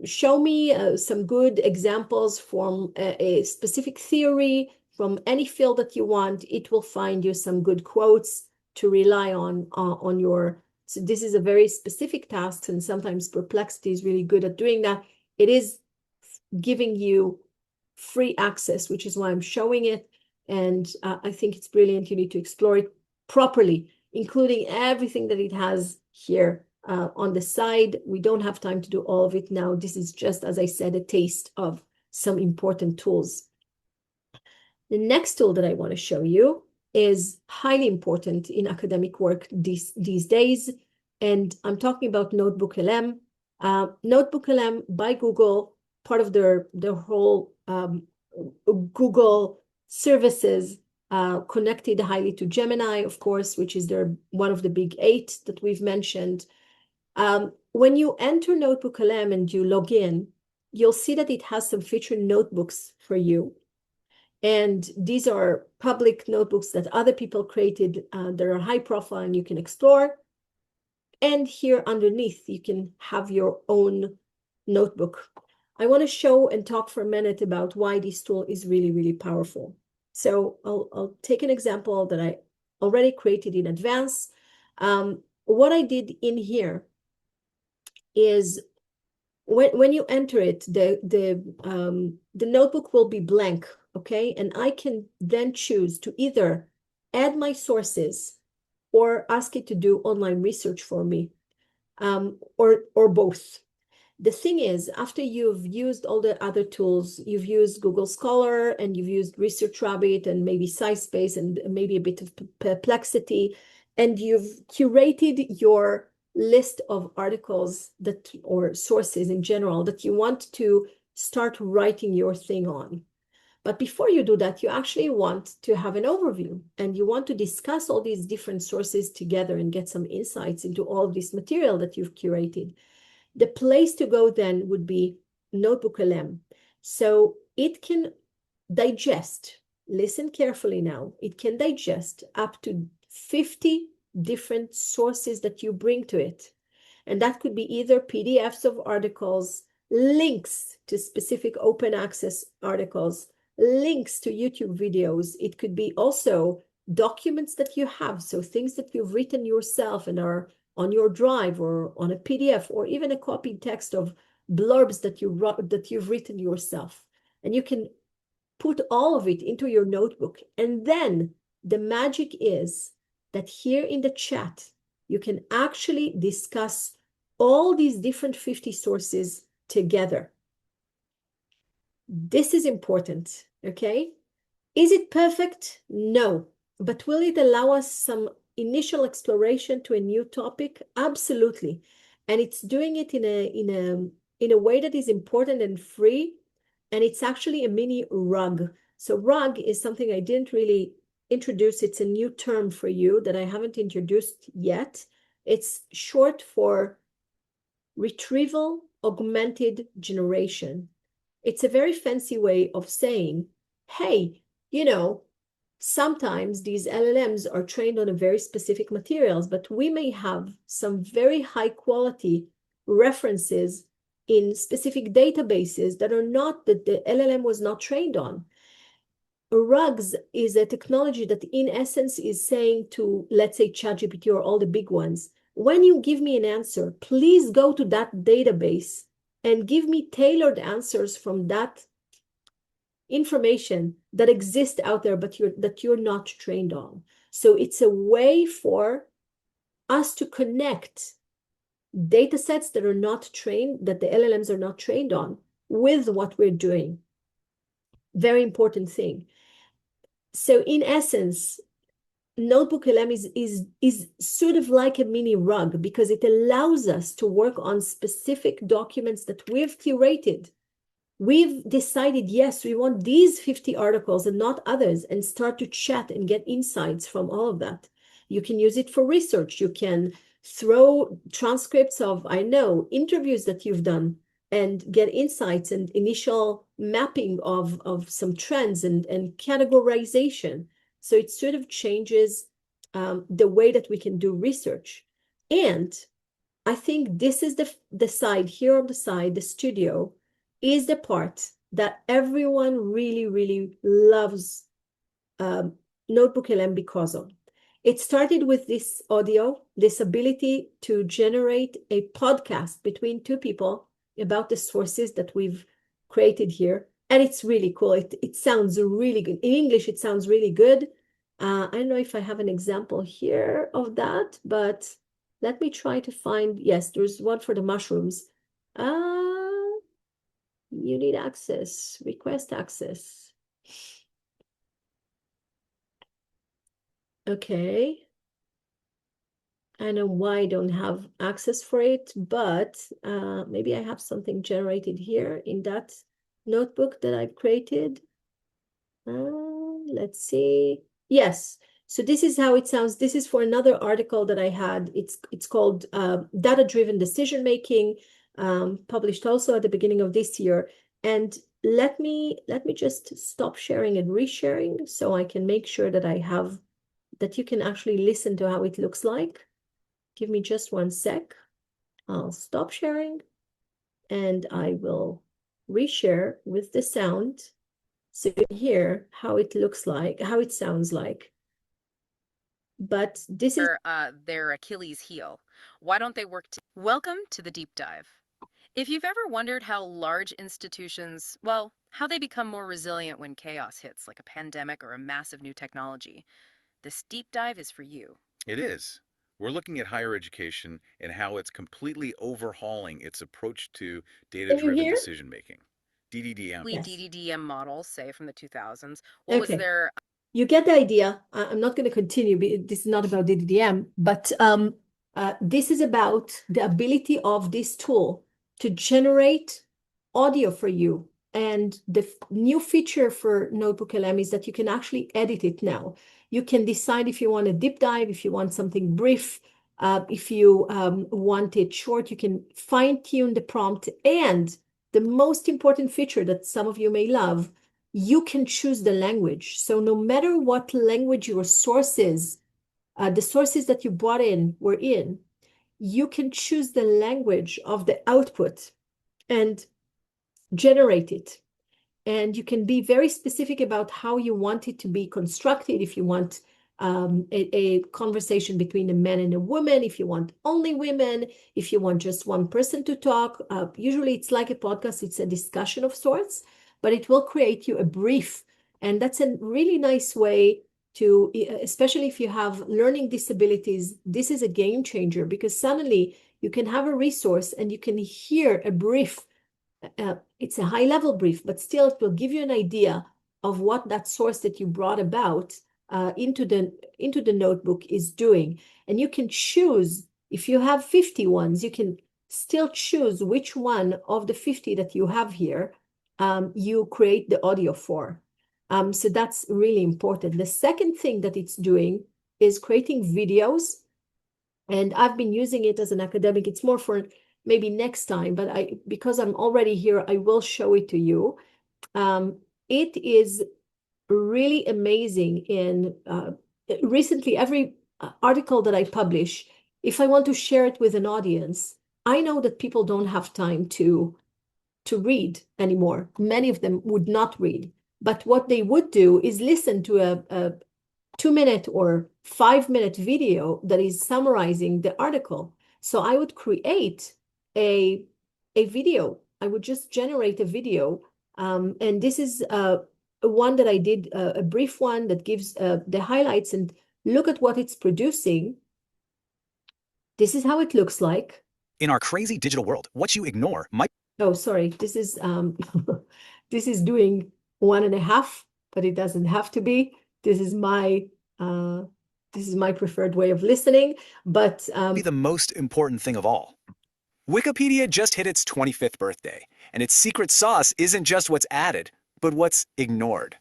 show me some good examples from a specific theory from any field that you want. It will find you some good quotes to rely on your. So this is a very specific task, and sometimes Perplexity is really good at doing that. It is giving you free access, which is why I'm showing it. And I think it's brilliant. You need to explore it properly, including everything that it has here on the side. We don't have time to do all of it now. This is just, as I said, a taste of some important tools. The next tool that I want to show you is highly important in academic work these days. And I'm talking about NotebookLM. NotebookLM by Google, part of their whole Google services, connected highly to Gemini, of course, which is one of the big 8 that we've mentioned. When you enter NotebookLM and you log in, you'll see that it has some featured notebooks for you. And these are public notebooks that other people created that are high profile and you can explore. And here underneath, you can have your own notebook. I want to show and talk for a minute about why this tool is really, really powerful. So I'll take an example that I already created in advance. What I did in here is when you enter it, the notebook will be blank, okay? And I can then choose to either add my sources or ask it to do online research for me, or both. The thing is, after you've used all the other tools, you've used Google Scholar and you've used Research Rabbit and maybe SciSpace and maybe a bit of Perplexity, and you've curated your list of articles or sources in general that you want to start writing your thing on. But before you do that, you actually want to have an overview and you want to discuss all these different sources together and get some insights into all of this material that you've curated. The place to go then would be NotebookLM. So it can digest, listen carefully now, it can digest up to 50 different sources that you bring to it. And that could be either PDFs of articles, links to specific open access articles, links to YouTube videos. It could be also documents that you have, so things that you've written yourself and are on your drive or on a PDF or even a copied text of blurbs that you've written yourself. And you can put all of it into your notebook. And then the magic is that here in the chat, you can actually discuss all these different 50 sources together. This is important, okay? Is it perfect? No. But will it allow us some initial exploration to a new topic? Absolutely. And it's doing it in a way that is important and free. And it's actually a mini rug. So rug is something I didn't really introduce. It's a new term for you that I haven't introduced yet. It's short for retrieval augmented generation. It's a very fancy way of saying, hey, sometimes these LLMs are trained on a very specific materials, but we may have some very high quality references in specific databases that the LLM was not trained on. RUGs is a technology that in essence is saying to, let's say, ChatGPT or all the big ones, when you give me an answer, please go to that database and give me tailored answers from that information that exists out there, but that you're not trained on. So it's a way for us to connect data sets that are not trained, that the LLMs are not trained on, with what we're doing. Very important thing. So in essence, Notebook LM is sort of like a mini rug because it allows us to work on specific documents that we've curated. We've decided, yes, we want these 50 articles and not others, and start to chat and get insights from all of that. You can use it for research. You can throw transcripts of, interviews that you've done and get insights and initial mapping of some trends and categorization. So it sort of changes the way that we can do research. And I think this is the side here on the side, the studio, is the part that everyone really, really loves Notebook LM because of. It started with this audio, this ability to generate a podcast between two people about the sources that we've created here. And it's really cool. It sounds really good. In English, it sounds really good. I don't know if I have an example here of that, but let me try to find, yes, there's one for the mushrooms. You need access, request access. Okay. I don't know why I don't have access for it, but maybe I have something generated here in that notebook that I've created. Let's see. Yes. So this is how it sounds. This is for another article that I had. It's called Data-Driven Decision Making, published also at the beginning of this year. And let me just stop sharing and resharing so I can make sure that that you can actually listen to how it looks like. Give me just 1 sec. I'll stop sharing and I will reshare with the sound so you can hear how it looks like, how it sounds like. But this is their Achilles heel. Why don't they work? Welcome to the deep dive. If you've ever wondered how large institutions, well, how they become more resilient when chaos hits, like a pandemic or a massive new technology, this deep dive is for you. It is. We're looking at higher education and how it's completely overhauling its approach to data-driven decision-making. DDDM. Yes. DDDM models, say from the 2000s. What was their... You get the idea. I'm not going to continue. This is not about DDDM, but this is about the ability of this tool to generate audio for you. And the new feature for Notebook LM is that you can actually edit it now. You can decide if you want a deep dive, if you want something brief, if you want it short, you can fine-tune the prompt. And the most important feature that some of you may love, you can choose the language. So no matter what language your source is, the sources that you brought in were in, you can choose the language of the output and generate it. And you can be very specific about how you want it to be constructed. If you want a conversation between a man and a woman, if you want only women, if you want just one person to talk. Usually it's like a podcast, it's a discussion of sorts, but it will create you a brief. And that's a really nice way to, especially if you have learning disabilities, this is a game changer, because suddenly you can have a resource and you can hear a brief. It's a high level brief, but still it will give you an idea of what that source that you brought about into the notebook is doing. And you can choose, if you have 50 ones, you can still choose which one of the 50 that you have here you create the audio for. So that's really important. The second thing that it's doing is creating videos. And I've been using it as an academic. It's more for maybe next time, but because I'm already here, I will show it to you. It is really amazing. In recently, every article that I publish, if I want to share it with an audience, I know that people don't have time to read anymore. Many of them would not read, but what they would do is listen to a 2-minute or 5-minute video that is summarizing the article. So I would create a video. I would just generate a video. And this is one that I did, a brief one that gives the highlights, and look at what it's producing. This is how it looks like. In our crazy digital world, what you ignore might... Oh, sorry. This is this is doing 1.5, but it doesn't have to be. This is my preferred way of listening, but be the most important thing of all. Wikipedia just hit its 25th birthday, and its secret sauce isn't just what's added, but what's ignored.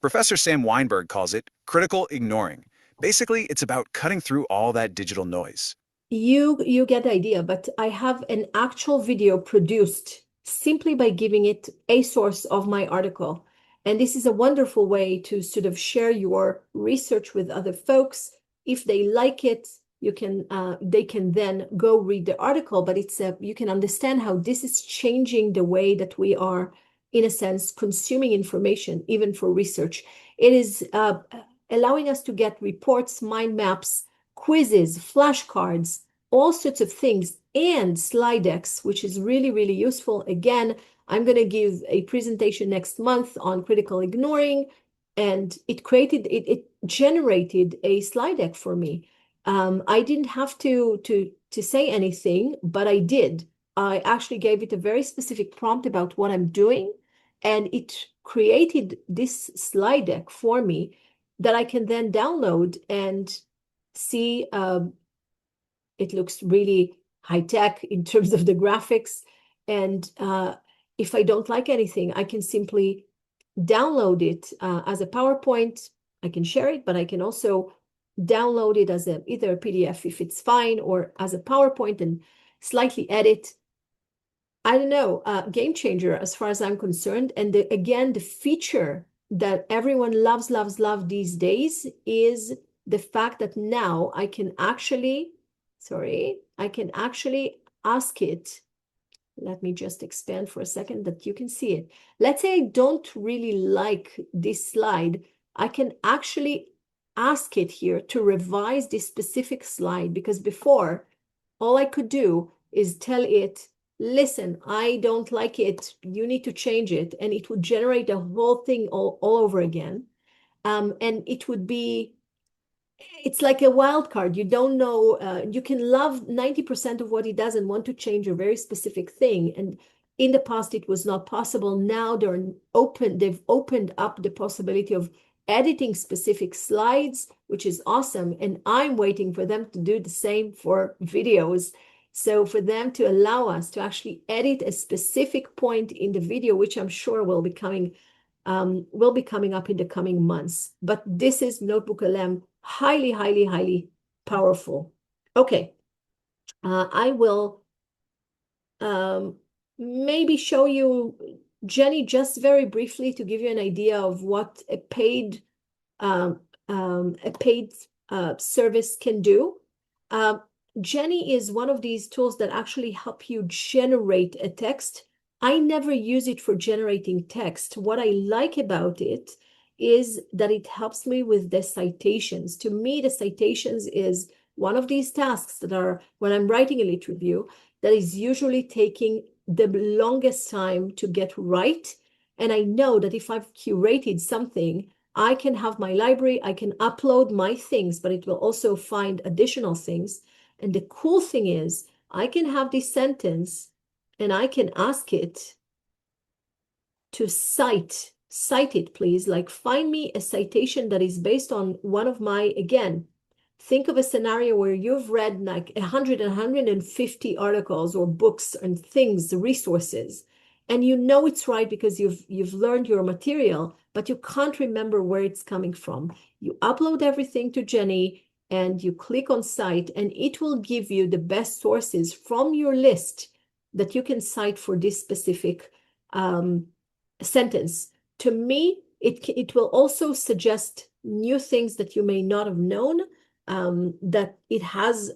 Professor Sam Weinberg calls it critical ignoring. Basically, it's about cutting through all that digital noise. You get the idea, but I have an actual video produced simply by giving it a source of my article. And this is a wonderful way to sort of share your research with other folks. If they like it, they can then go read the article, but you can understand how this is changing the way that we are, in a sense, consuming information, even for research. It is allowing us to get reports, mind maps, quizzes, flashcards, all sorts of things, and slide decks, which is really, really useful. Again, I'm going to give a presentation next month on critical ignoring, and it generated a slide deck for me. I didn't have to say anything, but I did. I actually gave it a very specific prompt about what I'm doing, and it created this slide deck for me that I can then download and see. It looks really high tech in terms of the graphics. And if I don't like anything, I can simply download it as a PowerPoint. I can share it, but I can also download it as either a PDF if it's fine, or as a PowerPoint and slightly edit. I don't know, game changer as far as I'm concerned. And again, the feature that everyone loves these days is the fact that now I can actually ask it. Let me just expand for a second that you can see it. Let's say I don't really like this slide. I can actually ask it here to revise this specific slide, because before, all I could do is tell it, listen, I don't like it. You need to change it. And it would generate the whole thing all over again. And it would be, it's like a wild card. You don't know, you can love 90% of what it does and want to change a very specific thing. And in the past, it was not possible. Now they've opened up the possibility of editing specific slides, which is awesome. And I'm waiting for them to do the same for videos. So for them to allow us to actually edit a specific point in the video, which I'm sure will be coming up in the coming months. But this is Notebook LM, highly powerful. Okay, I will maybe show you, Jenny, just very briefly to give you an idea of what a paid service can do. Jenny is one of these tools that actually help you generate a text. I never use it for generating text. What I like about it is that it helps me with the citations. To me, the citations is one of these tasks that are, when I'm writing a lit review, that is usually taking the longest time to get right. And I know that if I've curated something, I can have my library, I can upload my things, but it will also find additional things. And the cool thing is, I can have this sentence and I can ask it to cite it, please. Like, find me a citation that is based on one of my, again, think of a scenario where you've read like 150 articles or books and things, resources, and you know it's right because you've learned your material, but you can't remember where it's coming from. You upload everything to Jenny and you click on cite, and it will give you the best sources from your list that you can cite for this specific sentence. To me, it will also suggest new things that you may not have known, that it has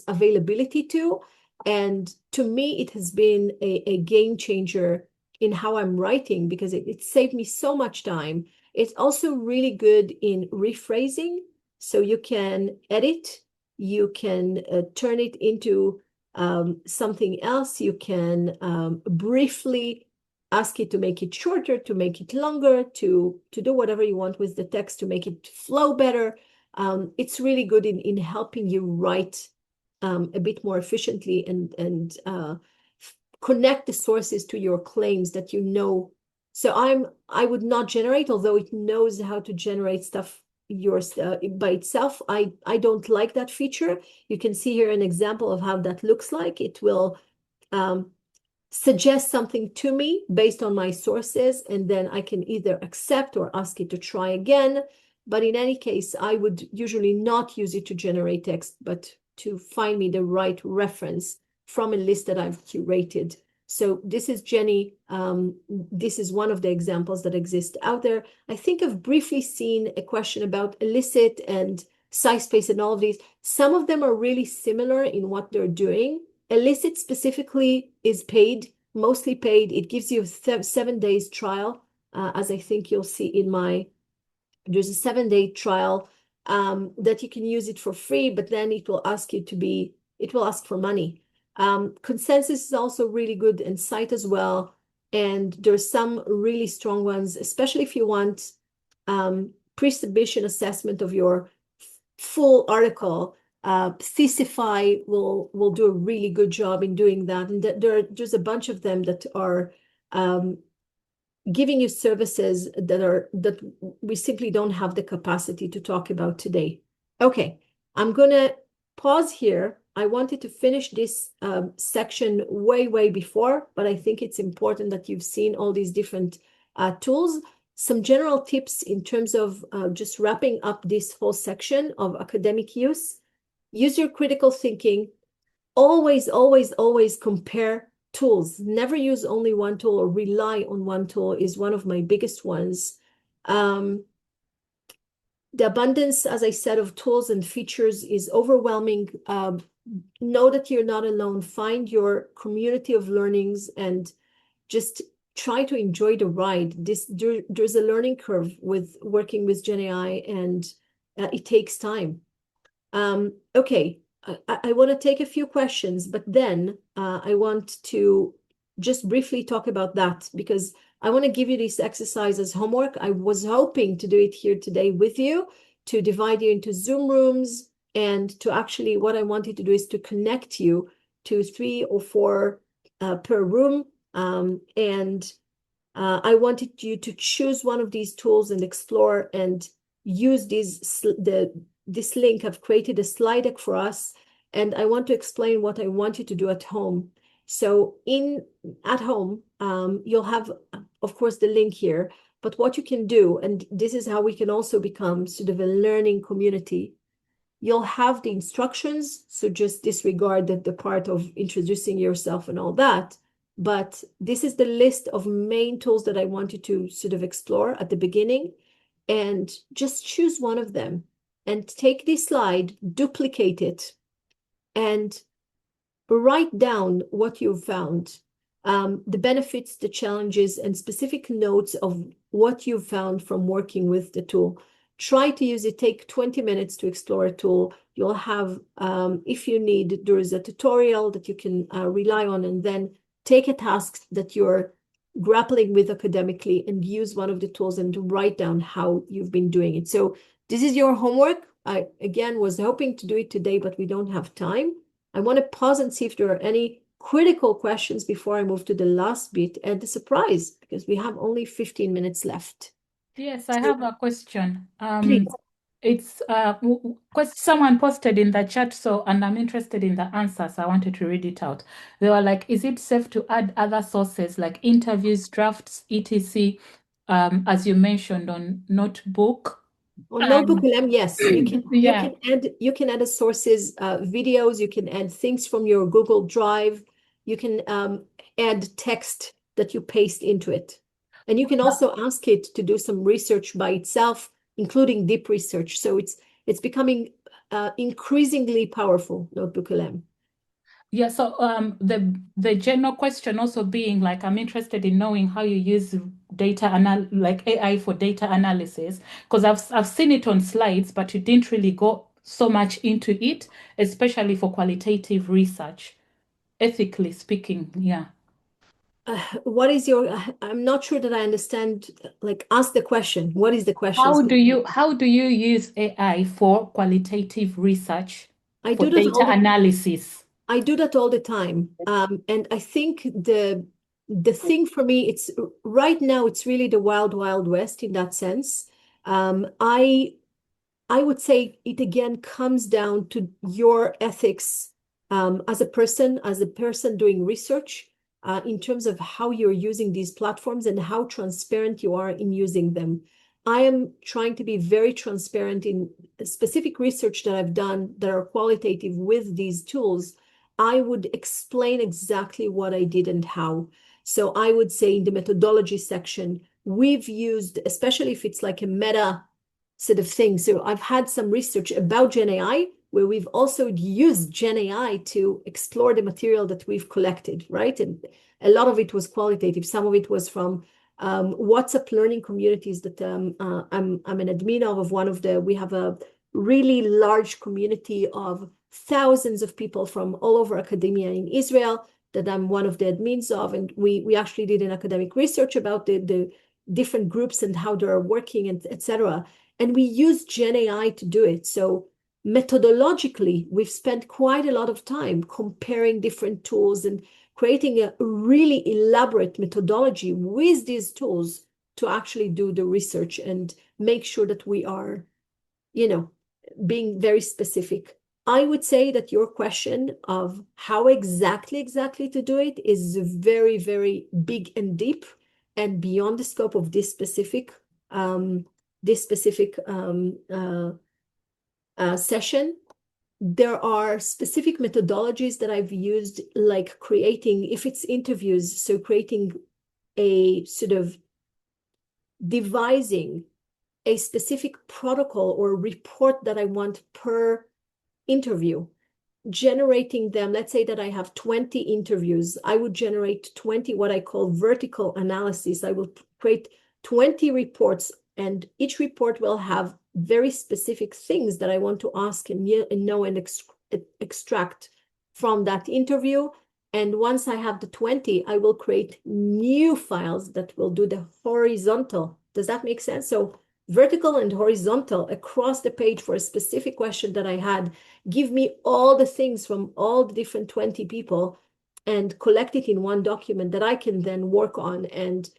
availability to. And to me, it has been a game changer in how I'm writing, because it saved me so much time. It's also really good in rephrasing. So you can edit, you can turn it into something else. You can briefly ask it to make it shorter, to make it longer, to do whatever you want with the text to make it flow better. It's really good in helping you write a bit more efficiently and connect the sources to your claims that you know. So I would not generate, although it knows how to generate stuff by itself. I don't like that feature. You can see here an example of how that looks like. It will suggest something to me based on my sources, and then I can either accept or ask it to try again. But in any case, I would usually not use it to generate text, but to find me the right reference from a list that I've curated. So this is Jenny. This is one of the examples that exist out there. I think I've briefly seen a question about elicit and SciSpace and all of these. Some of them are really similar in what they're doing. Elicit specifically is paid, mostly paid. It gives you a 7 days trial, as I think you'll see in there's a 7-day trial that you can use it for free, but then it will ask for money. Consensus is also really good, and Cite as well. And there's some really strong ones, especially if you want pre-submission assessment of your full article. Thesify will do a really good job in doing that. And there's a bunch of them that are giving you services that we simply don't have the capacity to talk about today. Okay, I'm gonna pause here. I wanted to finish this section way before, but I think it's important that you've seen all these different tools. Some general tips in terms of just wrapping up this whole section of academic use. Use your critical thinking. Always compare tools. Never use only one tool or rely on one tool is one of my biggest ones. The abundance, as I said, of tools and features is overwhelming. Know that you're not alone. Find your community of learnings and just try to enjoy the ride. There's a learning curve with working with GenAI, and it takes time. Okay, I want to take a few questions, but then I want to just briefly talk about that, because I want to give you this exercise as homework. I was hoping to do it here today with you, to divide you into Zoom rooms, and to actually, what I wanted to do is to connect you to 3 or 4 per room. And I wanted you to choose one of these tools and explore and use this link. I've created a slide deck for us, and I want to explain what I want you to do at home. So at home, you'll have, of course, the link here, but what you can do, and this is how we can also become sort of a learning community. You'll have the instructions, so just disregard the part of introducing yourself and all that. But this is the list of main tools that I want you to sort of explore at the beginning, and just choose one of them and take this slide, duplicate it, and write down what you've found, the benefits, the challenges, and specific notes of what you found from working with the tool. Try to use it. Take 20 minutes to explore a tool. You'll have, if you need, there is a tutorial that you can rely on, and then take a task that you're grappling with academically and use one of the tools and write down how you've been doing it. So this is your homework. I, again, was hoping to do it today, but we don't have time. I want to pause and see if there are any critical questions before I move to the last bit and the surprise, because we have only 15 minutes left. Yes, I have a question. Please. It's someone posted in the chat, and I'm interested in the answers. I wanted to read it out. They were like, is it safe to add other sources like interviews, drafts, etc., as you mentioned on Notebook? On Notebook LM, yes, you can Yeah. you can add sources, videos, you can add things from your Google Drive, you can add text that you paste into it. And you can also ask it to do some research by itself, including deep research. So it's becoming increasingly powerful, Notebook LM. Yeah, so the general question also being like, I'm interested in knowing how you use like AI for data analysis, because I've seen it on slides, but you didn't really go so much into it, especially for qualitative research, ethically speaking. Yeah. What is your, I'm not sure that I understand, like, ask the question. What is the question? How do you use AI for qualitative research, for data analysis? I do that all the time. And I think the thing for me, it's right now, it's really the wild, wild west in that sense. I would say it again comes down to your ethics as a person doing research in terms of how you're using these platforms and how transparent you are in using them. I am trying to be very transparent in specific research that I've done that are qualitative with these tools. I would explain exactly what I did and how. So I would say in the methodology section, we've used, especially if it's like a meta sort of thing. So I've had some research about GenAI where we've also used GenAI to explore the material that we've collected, right? And a lot of it was qualitative. Some of it was from WhatsApp learning communities that I'm an admin of one of the, we have a really large community of thousands of people from all over academia in Israel that I'm one of the admins of. And we actually did an academic research about the different groups and how they're working and et cetera. And we use GenAI to do it. So methodologically, we've spent quite a lot of time comparing different tools and creating a really elaborate methodology with these tools to actually do the research and make sure that we are, being very specific. I would say that your question of how exactly to do it is very, very big and deep and beyond the scope of this specific session. There are specific methodologies that I've used, like creating, if it's interviews, so creating a sort of devising a specific protocol or report that I want per interview, generating them. Let's say that I have 20 interviews. I would generate 20, what I call vertical analysis. I will create 20 reports, and each report will have very specific things that I want to ask and know and extract from that interview. And once I have the 20, I will create new files that will do the horizontal. Does that make sense? So vertical and horizontal across the page for a specific question that I had, give me all the things from all the different 20 people and collect it in one document that I can then work on and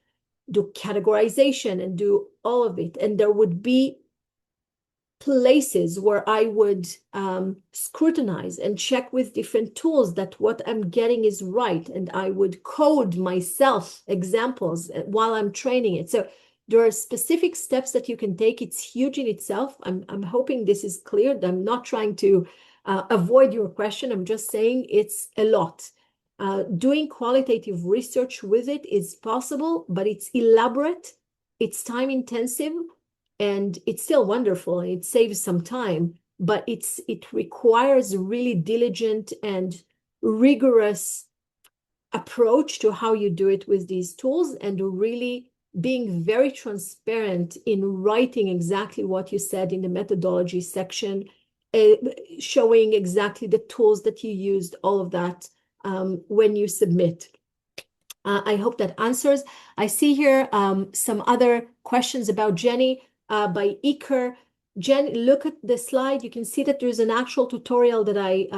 do categorization and do all of it. And there would be places where I would scrutinize and check with different tools that what I'm getting is right. And I would code myself examples while I'm training it. So there are specific steps that you can take. It's huge in itself. I'm hoping this is clear. I'm not trying to avoid your question. I'm just saying it's a lot. Doing qualitative research with it is possible, but it's elaborate, it's time intensive, and it's still wonderful. And it saves some time, but it requires really diligent and rigorous approach to how you do it with these tools, and really being very transparent in writing exactly what you said in the methodology section, showing exactly the tools that you used, all of that when you submit. I hope that answers. I see here some other questions about Jenny by Iker. Jen, look at the slide. You can see that there's an actual tutorial that I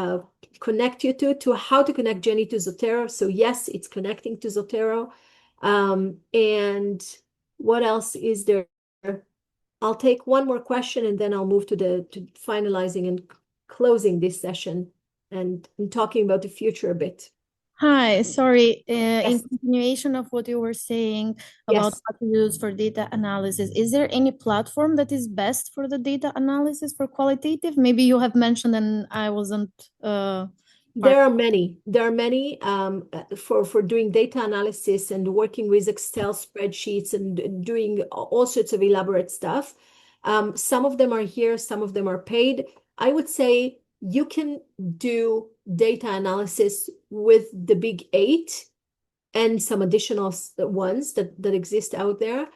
connect you to how to connect Jenny to Zotero. So yes, it's connecting to Zotero. And what else is there? I'll take one more question and then I'll move to finalizing and closing this session and talking about the future a bit. Hi, sorry. Yes. In continuation of what you were saying about Yes. what to use for data analysis, is there any platform that is best for the data analysis for qualitative? Maybe you have mentioned and I wasn't. There are many. There are many for doing data analysis and working with Excel spreadsheets and doing all sorts of elaborate stuff. Some of them are here, some of them are paid. I would say you can do data analysis with the big 8 and some additional ones that exist out there,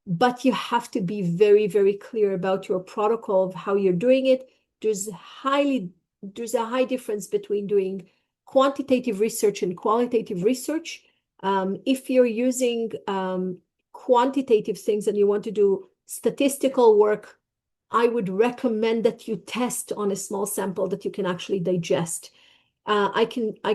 but you have to be very, very clear about your protocol of how you're doing it. There's a high difference between doing quantitative research and qualitative research. If you're using quantitative things and you want to do statistical work, I would recommend that you test on a small sample that you can actually digest. I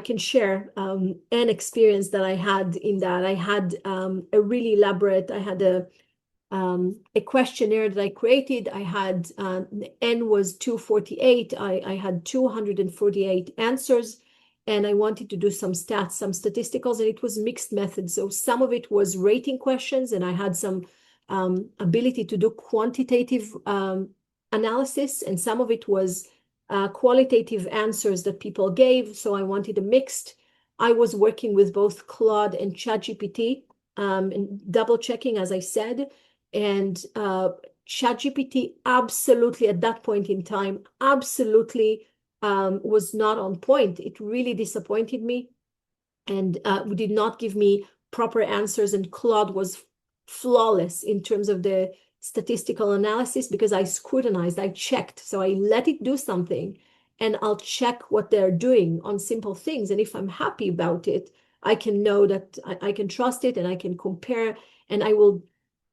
can share an experience that I had in that. I had a really elaborate, I had a questionnaire that I created. I had N was 248. I had 248 answers, and I wanted to do some stats, some statisticals, and it was mixed methods. So some of it was rating questions, and I had some ability to do quantitative analysis, and some of it was qualitative answers that people gave. So I wanted a mixed. I was working with both Claude and ChatGPT and double checking, as I said. And ChatGPT absolutely, at that point in time, absolutely was not on point. It really disappointed me and did not give me proper answers. And Claude was flawless in terms of the statistical analysis because I scrutinized, I checked. So I let it do something and I'll check what they're doing on simple things. And if I'm happy about it, I can know that I can trust it and I can compare, and I will.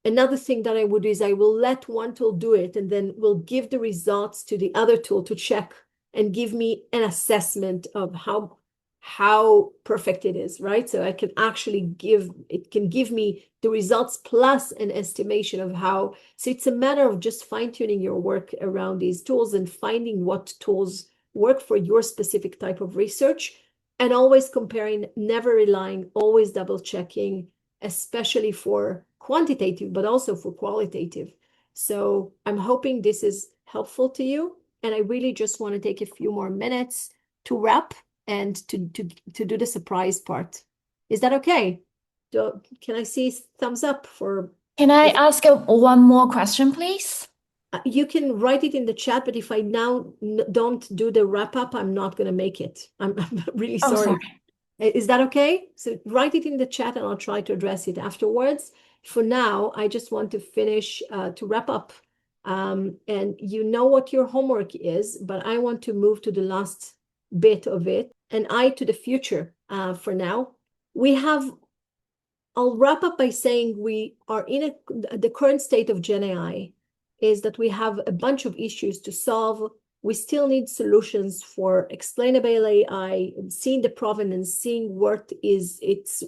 Another thing that I would do is I will let one tool do it and then will give the results to the other tool to check and give me an assessment of how perfect it is, right? So I can actually it can give me the results plus an estimation of how. So it's a matter of just fine-tuning your work around these tools and finding what tools work for your specific type of research, and always comparing, never relying, always double checking, especially for quantitative, but also for qualitative. So I'm hoping this is helpful to you. And I really just want to take a few more minutes to wrap and to do the surprise part. Is that okay? Can I see thumbs up for? Can I ask one more question, please? You can write it in the chat, but if I now don't do the wrap up, I'm not going to make it. I'm really sorry. Oh, sorry. Is that okay? So write it in the chat and I'll try to address it afterwards. For now, I just want to finish to wrap up. And you know what your homework is, but I want to move to the last bit of it, and to the future for now. I'll wrap up by saying we are in the current state of GenAI is that we have a bunch of issues to solve. We still need solutions for explainable AI, seeing the provenance, seeing what it's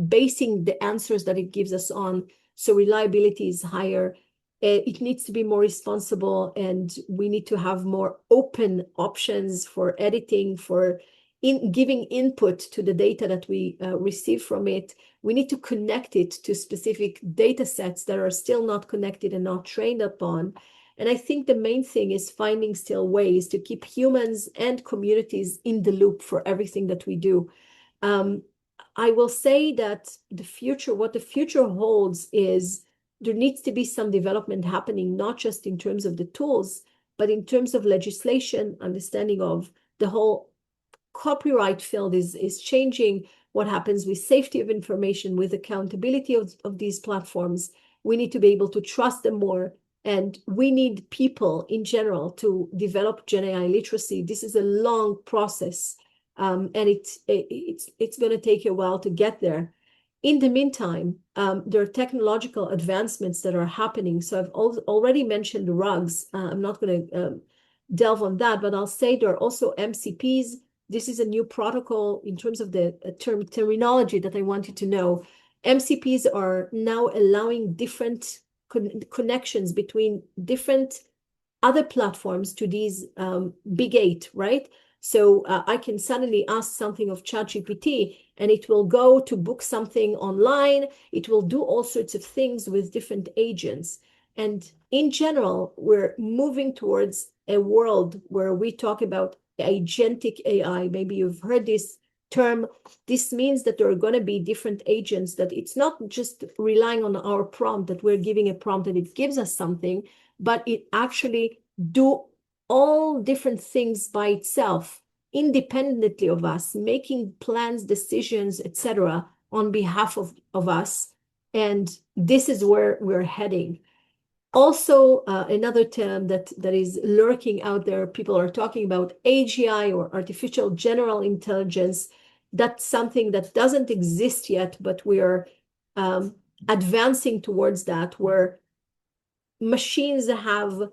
basing the answers that it gives us on, so reliability is higher. It needs to be more responsible, and we need to have more open options for editing, for giving input to the data that we receive from it. We need to connect it to specific data sets that are still not connected and not trained upon. And I think the main thing is finding still ways to keep humans and communities in the loop for everything that we do. I will say that what the future holds is there needs to be some development happening, not just in terms of the tools, but in terms of legislation, understanding of the whole copyright field is changing, what happens with safety of information, with accountability of these platforms. We need to be able to trust them more. And we need people in general to develop GenAI literacy. This is a long process, and it's going to take a while to get there. In the meantime, there are technological advancements that are happening. So I've already mentioned rugs. I'm not going to delve on that, but I'll say there are also MCPs. This is a new protocol in terms of the terminology that I want you to know. MCPs are now allowing different connections between different other platforms to these big eight, right? So I can suddenly ask something of ChatGPT and it will go to book something online. It will do all sorts of things with different agents. And in general, we're moving towards a world where we talk about agentic AI. Maybe you've heard this term. This means that there are going to be different agents, that it's not just relying on our prompt, that we're giving a prompt and it gives us something, but it actually do all different things by itself, independently of us, making plans, decisions, etc., on behalf of us. And this is where we're heading. Also, another term that is lurking out there, people are talking about AGI, or artificial general intelligence. That's something that doesn't exist yet, but we are advancing towards that, where machines have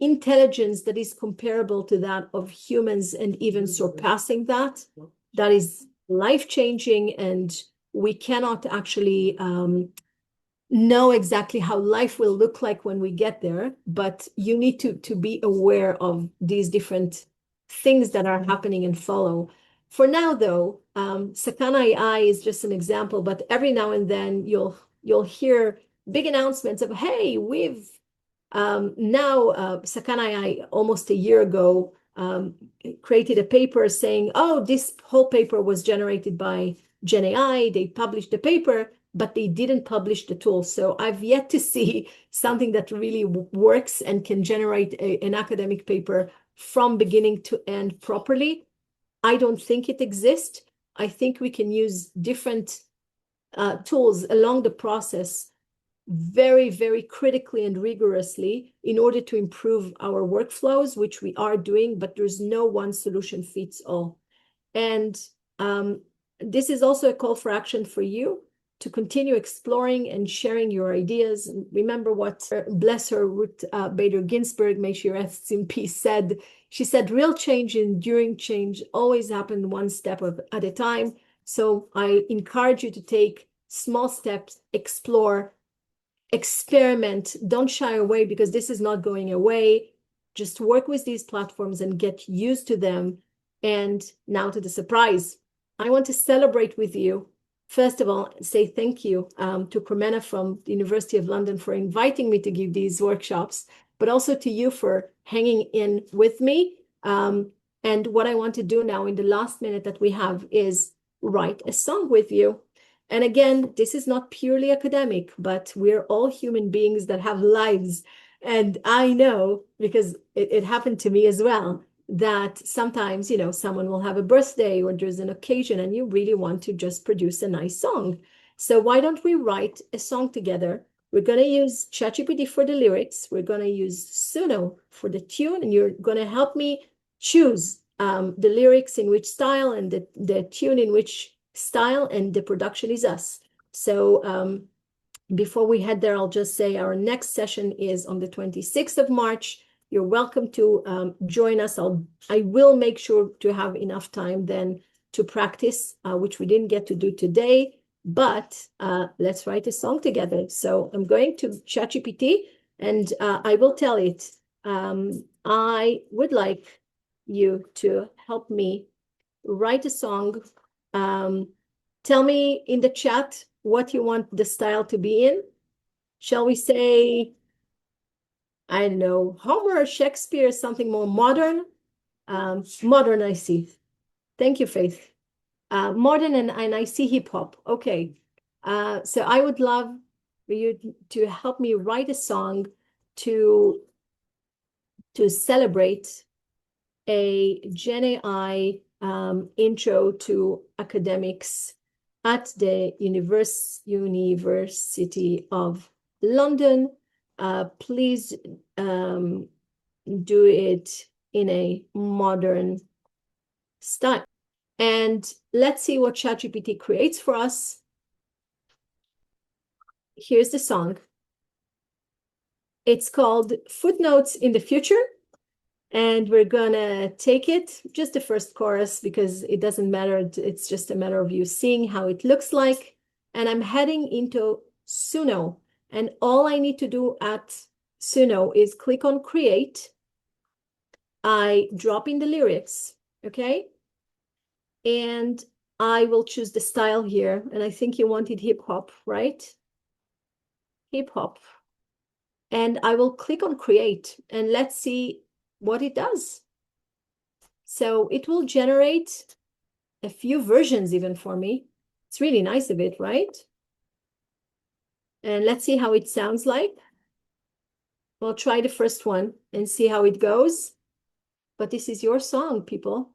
intelligence that is comparable to that of humans and even surpassing that. That is life-changing, and we cannot actually know exactly how life will look like when we get there, but you need to be aware of these different things that are happening and follow. For now, though, Sakana AI is just an example, but every now and then you'll hear big announcements of, hey, we've now Sakana AI almost a year ago created a paper saying, oh, this whole paper was generated by GenAI. They published the paper, but they didn't publish the tool. So I've yet to see something that really works and can generate an academic paper from beginning to end properly. I don't think it exists. I think we can use different tools along the process very, very critically and rigorously in order to improve our workflows, which we are doing, but there's no one solution fits all. And this is also a call for action for you to continue exploring and sharing your ideas. And remember what, bless her, Ruth Bader Ginsburg, may she rest in peace, said. She said, real change, enduring change always happen one step at a time. So I encourage you to take small steps, explore, experiment, don't shy away, because this is not going away. Just work with these platforms and get used to them. And now to the surprise. I want to celebrate with you. First of all, say thank you to Carmena from the University of London for inviting me to give these workshops, but also to you for hanging in with me. And what I want to do now in the last minute that we have is write a song with you. And again, this is not purely academic, but we're all human beings that have lives. And I know, because it happened to me as well, that sometimes, you know, someone will have a birthday or there's an occasion and you really want to just produce a nice song. So why don't we write a song together? We're going to use ChatGPT for the lyrics. We're going to use Suno for the tune, and you're going to help me choose the lyrics in which style and the tune in which style, and the production is us. So before we head there, I'll just say our next session is on the 26th of March. You're welcome to join us. I will make sure to have enough time then to practice, which we didn't get to do today, but let's write a song together. So I'm going to ChatGPT and I will tell it, I would like you to help me write a song. Tell me in the chat what you want the style to be in. Shall we say, I don't know, Homer, Shakespeare, something more modern? Modern, I see. Thank you, Faith. Modern, and I see hip hop. Okay. So I would love for you to help me write a song to celebrate a GenAI Intro to Academics at the University of London. Please do it in a modern style. And let's see what ChatGPT creates for us. Here's the song. It's called Footnotes in the Future. And we're gonna take it, just the first chorus, because it doesn't matter. It's just a matter of you seeing how it looks like. And I'm heading into Suno. And all I need to do at Suno is click on Create. I drop in the lyrics, okay? And I will choose the style here. And I think you wanted hip hop, right? Hip hop. And I will click on Create, and let's see what it does. So it will generate a few versions even for me. It's really nice of it, right? And let's see how it sounds like. We'll try the first one and see how it goes. But this is your song, people.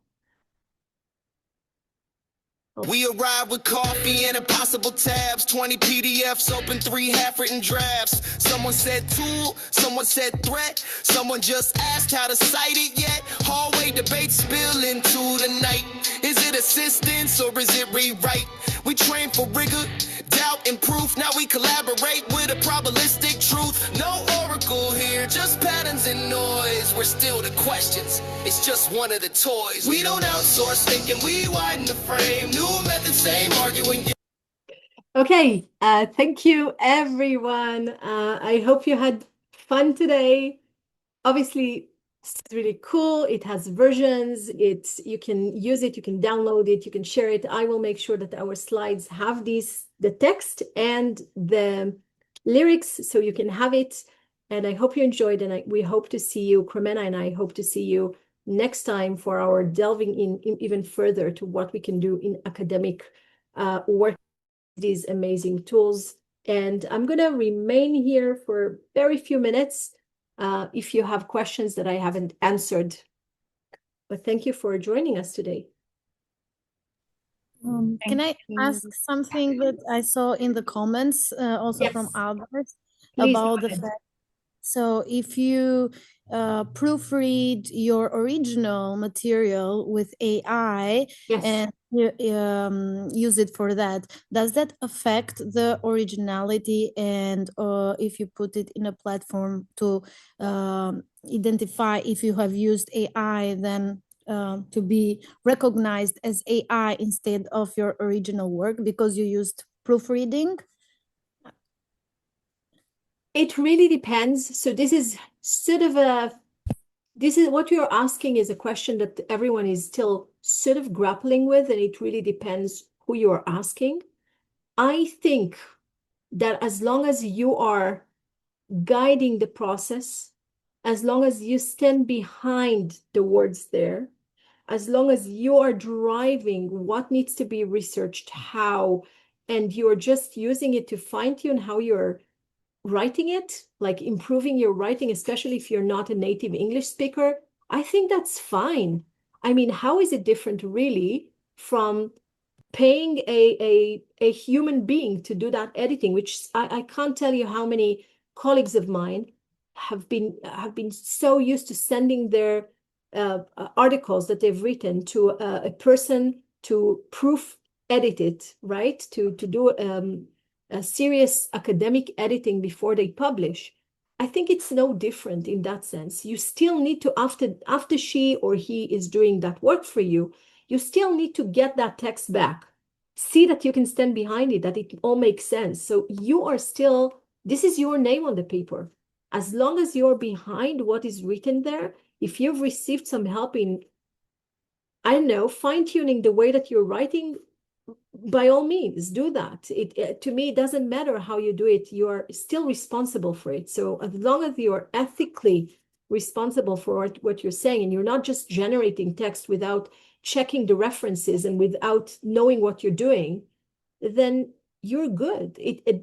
We arrived with coffee and impossible tabs, 20 PDFs, open 3 half-written drafts. Someone said tool, someone said threat, someone just asked how to cite it yet. Hallway debate spill into the night. Is it assistance or is it rewrite? We train for rigor, doubt and proof. Now we collaborate with a probabilistic truth. No oracle here, just patterns and noise. We're still the questions, it's just one of the toys. We don't outsource thinking, we widen the frame. New method, same arguing. Okay, thank you, everyone. I hope you had fun today. Obviously, it's really cool. It has versions. You can use it, you can download it, you can share it. I will make sure that our slides have the text and the lyrics, so you can have it. And I hope you enjoyed, and we hope to see you, Cremena and I hope to see you next time for our delving in even further to what we can do in academic work, these amazing tools. And I'm going to remain here for very few minutes if you have questions that I haven't answered. But thank you for joining us today. Can I ask something that I saw in the comments, also Yes. from Albert, Please, about the fact? So if you proofread your original material with AI, yes, and use it for that, does that affect the originality? And if you put it in a platform to identify if you have used AI, then to be recognized as AI instead of your original work because you used proofreading? it really depends. So this is sort of what you're asking is a question that everyone is still sort of grappling with, and it really depends who you are asking. I think that as long as you are guiding the process, as long as you stand behind the words there, as long as you are driving what needs to be researched, how, and you're just using it to fine-tune how you're writing it, like improving your writing, especially if you're not a native English speaker, I think that's fine. I mean, how is it different really from paying a human being to do that editing, which I can't tell you how many colleagues of mine have been so used to sending their articles that they've written to a person to proof edit it, right? To do a serious academic editing before they publish. I think it's no different in that sense. You still need to, after she or he is doing that work for you, you still need to get that text back. See that you can stand behind it, that it all makes sense. So you are still, this is your name on the paper. As long as you're behind what is written there, if you've received some help in, I don't know, fine-tuning the way that you're writing, by all means, do that. To me, it doesn't matter how you do it. You are still responsible for it. So as long as you are ethically responsible for what you're saying, and you're not just generating text without checking the references and without knowing what you're doing, then you're good.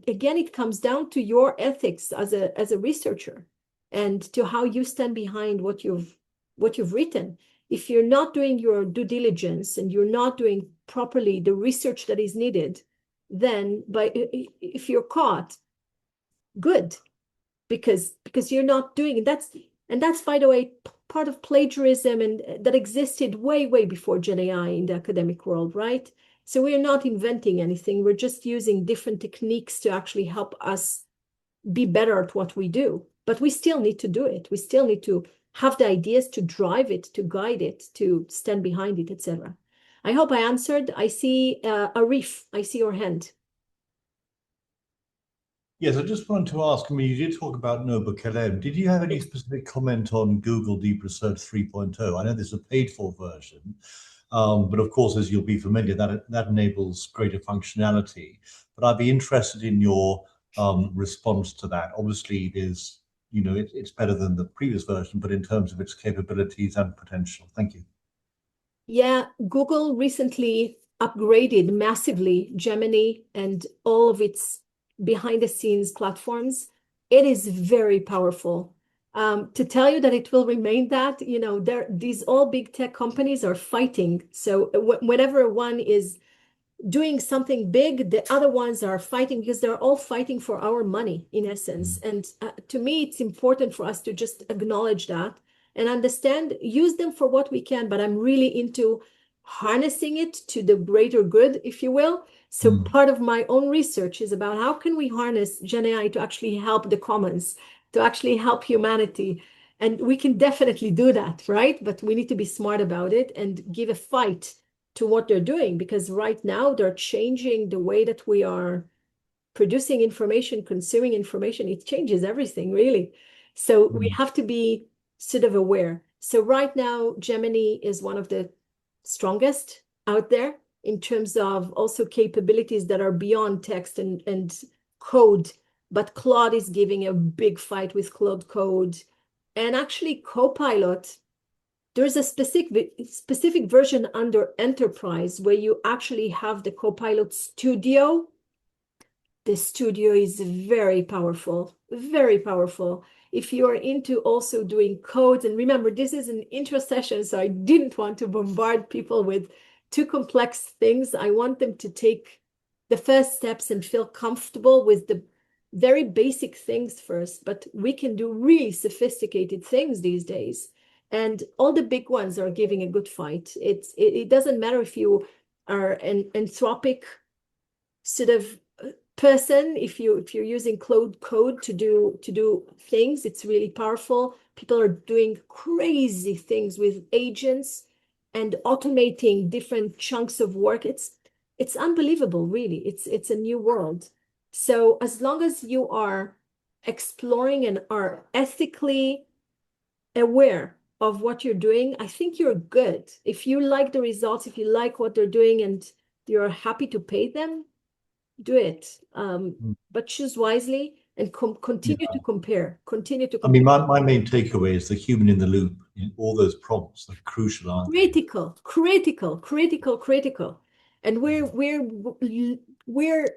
Again, it comes down to your ethics as a researcher and to how you stand behind what you've written. if you're not doing your due diligence and you're not doing properly the research that is needed, then if you're caught, good, because you're not doing it. That's, by the way, part of plagiarism, and that existed way before GenAI in the academic world, right? So we're not inventing anything. We're just using different techniques to actually help us be better at what we do. But we still need to do it. We still need to have the ideas to drive it, to guide it, to stand behind it, etc. I hope I answered. I see Arif. I see your hand. Yes, I just wanted to ask, I mean, you did talk about NovaKLM. Did you have any specific comment on Google Deep Research 3.0? I know there's a paid-for version, but of course, as you'll be familiar, that enables greater functionality. But I'd be interested in your response to that. Obviously, it's better than the previous version, but in terms of its capabilities and potential. Thank you. Yeah, Google recently upgraded massively Gemini and all of its behind-the-scenes platforms. It is very powerful. To tell you that it will remain that, these all big tech companies are fighting. So whenever one is doing something big, the other ones are fighting because they're all fighting for our money, in essence. And to me, it's important for us to just acknowledge that and understand, use them for what we can, but I'm really into harnessing it to the greater good, if you will. So part of my own research is about how can we harness GenAI to actually help the commons, to actually help humanity. And we can definitely do that, right? But we need to be smart about it and give a fight to what they're doing, because right now they're changing the way that we are producing information, consuming information. It changes everything, really. So we have to be sort of aware. So right now, Gemini is one of the strongest out there in terms of also capabilities that are beyond text and code. But Claude is giving a big fight with Claude Code. And actually, Copilot, there's a specific version under Enterprise where you actually have the Copilot Studio. The studio is very powerful, very powerful. If you're into also doing codes, and remember, this is an intro session, so I didn't want to bombard people with too complex things. I want them to take the first steps and feel comfortable with the very basic things first, but we can do really sophisticated things these days. And all the big ones are giving a good fight. It doesn't matter if you are an anthropic sort of person, if you're using Claude Code to do things, it's really powerful. People are doing crazy things with agents and automating different chunks of work. It's unbelievable, really. It's a new world. So as long as you are exploring and are ethically aware of what you're doing, I think you're good. If you like the results, if you like what they're doing and you're happy to pay them, do it. But choose wisely and continue to compare. Continue to compare. I mean, my main takeaway is the human in the loop in all those prompts are crucial, aren't they? Critical. And we're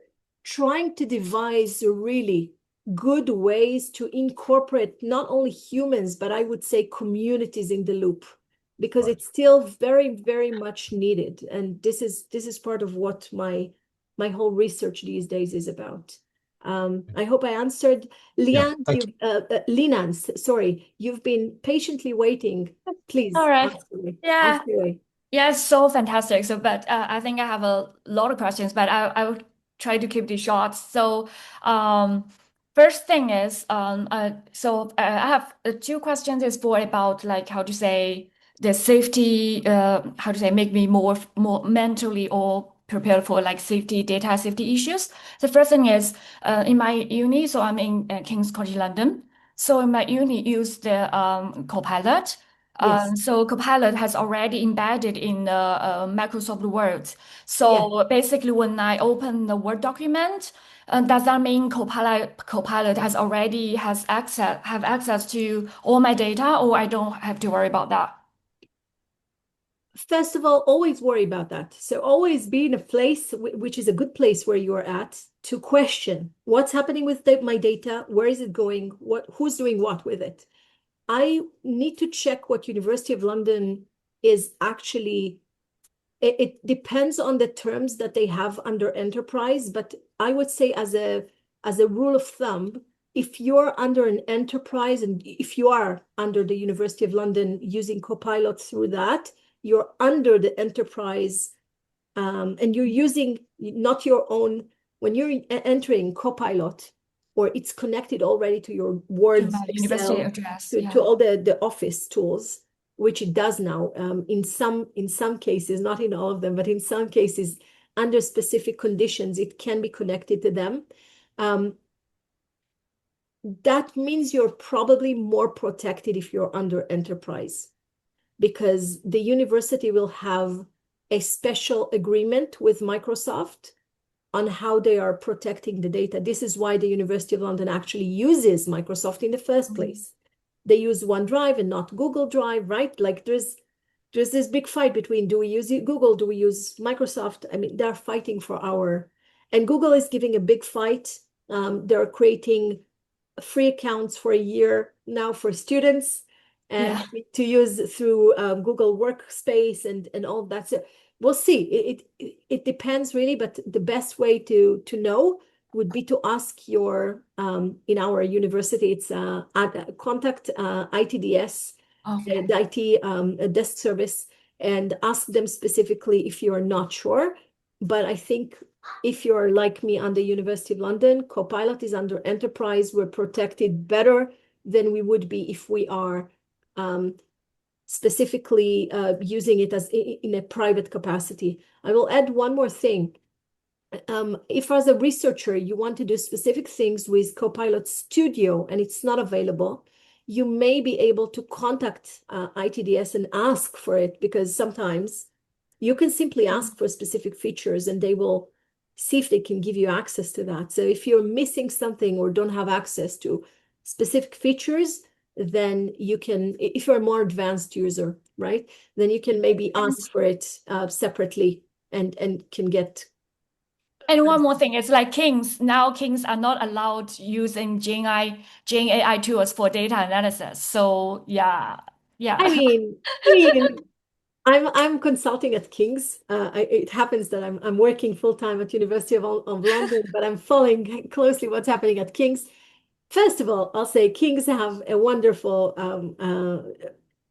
trying to devise really good ways to incorporate not only humans, but I would say communities in the loop, because it's still very, very much needed. And this is part of what my whole research these days is about. I hope I answered. Linan, sorry, you've been patiently waiting. Please. All right. Ask away. Yeah, it's so fantastic. So, but I think I have a lot of questions, but I will try to keep these short. So, first thing is, I have two questions. Is for about like how to say the safety, how to say make me more mentally or prepared for like data safety issues. The first thing is in my uni, so I'm in King's College London. So in my uni, use the Copilot. Yes. So Copilot has already embedded in the Microsoft Word. So basically, when I open the Word document, does that mean Copilot has access to all my data, or I don't have to worry about that? First of all, always worry about that. So always be in a place which is a good place where you are at to question what's happening with my data, where is it going, who's doing what with it. I need to check what University of London is actually, it depends on the terms that they have under enterprise, but I would say as a rule of thumb, if you're under an enterprise and if you are under the University of London using Copilot through that, you're under the enterprise, and you're using not your own, when you're entering Copilot, or it's connected already to your Word, university Excel, address, to all the office tools, which it does now, in some cases, not in all of them, but in some cases, under specific conditions, it can be connected to them. That means you're probably more protected if you're under enterprise, because the university will have a special agreement with Microsoft on how they are protecting the data. This is why the University of London actually uses Microsoft in the first place. They use OneDrive and not Google Drive, right? Like there's this big fight between, do we use Google, do we use Microsoft? I mean, they're fighting for and Google is giving a big fight. They're creating free accounts for a year now for students, and to use through Google Workspace and all of that. So we'll see. It depends really, but the best way to know would be to ask your in our university, it's contact ITDS, the IT desk service, and ask them specifically if you are not sure. But I think if you're like me on the University of London, Copilot is under enterprise. We're protected better than we would be if we are specifically using it as in a private capacity. I will add one more thing. If as a researcher, you want to do specific things with Copilot Studio and it's not available, you may be able to contact ITDS and ask for it, because sometimes you can simply ask for specific features and they will see if they can give you access to that. So if you're missing something or don't have access to specific features, then you can, if you're a more advanced user, right, then you can maybe ask for it separately and can get. And one more thing, it's like Kings are not allowed using GenAI tools for data analysis. So yeah. I mean, I'm consulting at King's. It happens that I'm working full time at University of London, but I'm following closely what's happening at King's. First of all, I'll say King's have a wonderful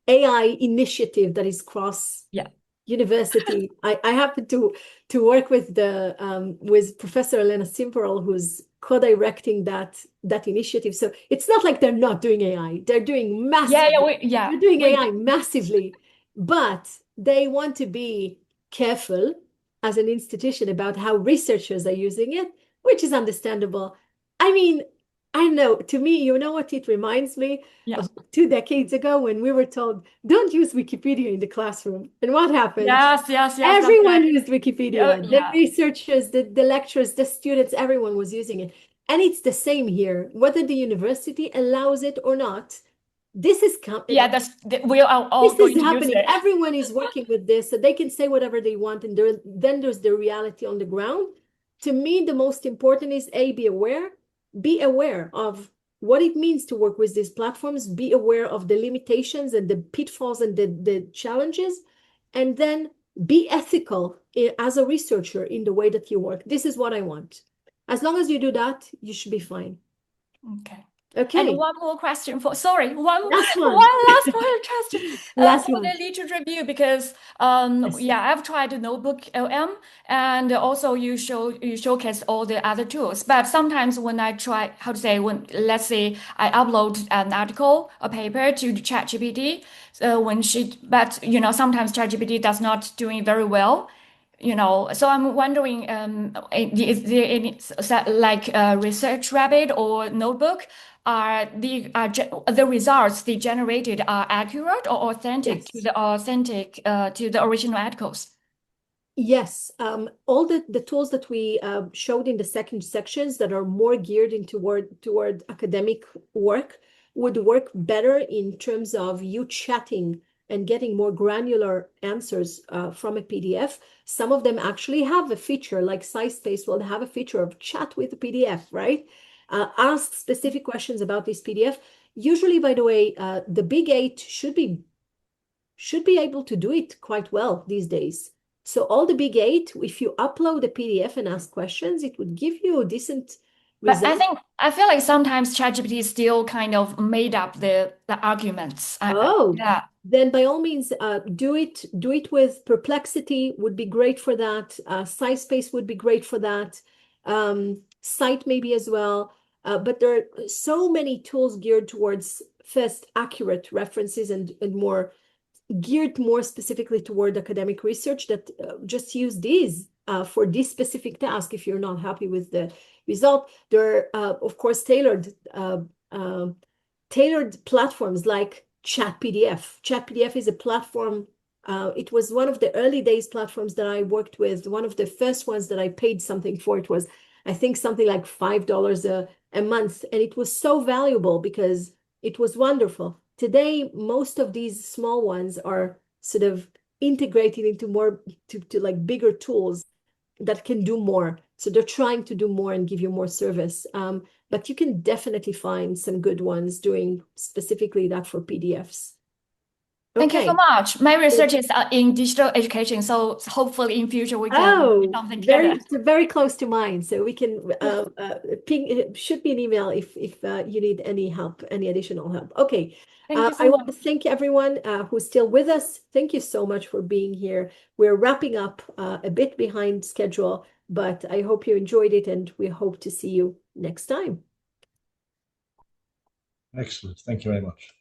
AI initiative that is cross university. I happen to work with with Professor Elena Simperl, who's co-directing that initiative. So it's not like they're not doing AI. They're doing massively. They're doing AI massively, but they want to be careful as an institution about how researchers are using it, which is understandable. I mean, I know, to me, you know what it reminds me of 2 decades ago when we were told, don't use Wikipedia in the classroom. And what happened? Yes. Everyone used Wikipedia. The researchers, the lecturers, the students, everyone was using it. And it's the same here, whether the university allows it or not. This is we are all this going is to happening. use it. Everyone is working with this, so they can say whatever they want, and then there's the reality on the ground. To me, the most important is be aware of what it means to work with these platforms, be aware of the limitations and the pitfalls and the challenges, and then be ethical as a researcher in the way that you work. This is what I want. As long as you do that, you should be fine. Okay. Okay. And one more question one last question for the literature review, because I've tried the Notebook LM, and also you showcase all the other tools. But sometimes when I try, let's say I upload an article, a paper to ChatGPT, sometimes ChatGPT does not doing very well. So I'm wondering, is there any like Research Rabbit or Notebook? Are the results they generated are accurate or authentic to the original articles? Yes, all the tools that we showed in the second sections that are more geared toward academic work would work better in terms of you chatting and getting more granular answers from a PDF. Some of them actually have a feature, like SciSpace will have a feature of chat with a PDF, right? Ask specific questions about this PDF. Usually, by the way, the big 8 should be should be able to do it quite well these days. So all the big eight, if you upload a PDF and ask questions, it would give you a decent But result. I feel like sometimes ChatGPT still kind of made up the arguments. Yeah. Then by all means, do it. Do it with Perplexity would be great for that. SciSpace would be great for that. Cite maybe as well. But there are so many tools geared towards first accurate references and more geared more specifically toward academic research that just use these for this specific task if you're not happy with the result. There are, of course, tailored platforms like ChatPDF. ChatPDF is a platform. It was one of the early days platforms that I worked with. One of the first ones that I paid something for. It was, I think, something like $5 a month. And it was so valuable because it was wonderful. Today, most of these small ones are sort of integrated into more to like bigger tools that can do more. So they're trying to do more and give you more service. But you can definitely find some good ones doing specifically that for PDFs. Thank you so Okay. much. My research is in digital education, so hopefully in future we can do something together. Very close to mine. So we can ping, shoot me an email if you need any help, any additional help. Okay. Thank you so I much. want to thank everyone who's still with us. Thank you so much for being here. We're wrapping up a bit behind schedule, but I hope you enjoyed it and we hope to see you next time. Excellent. Thank you very much.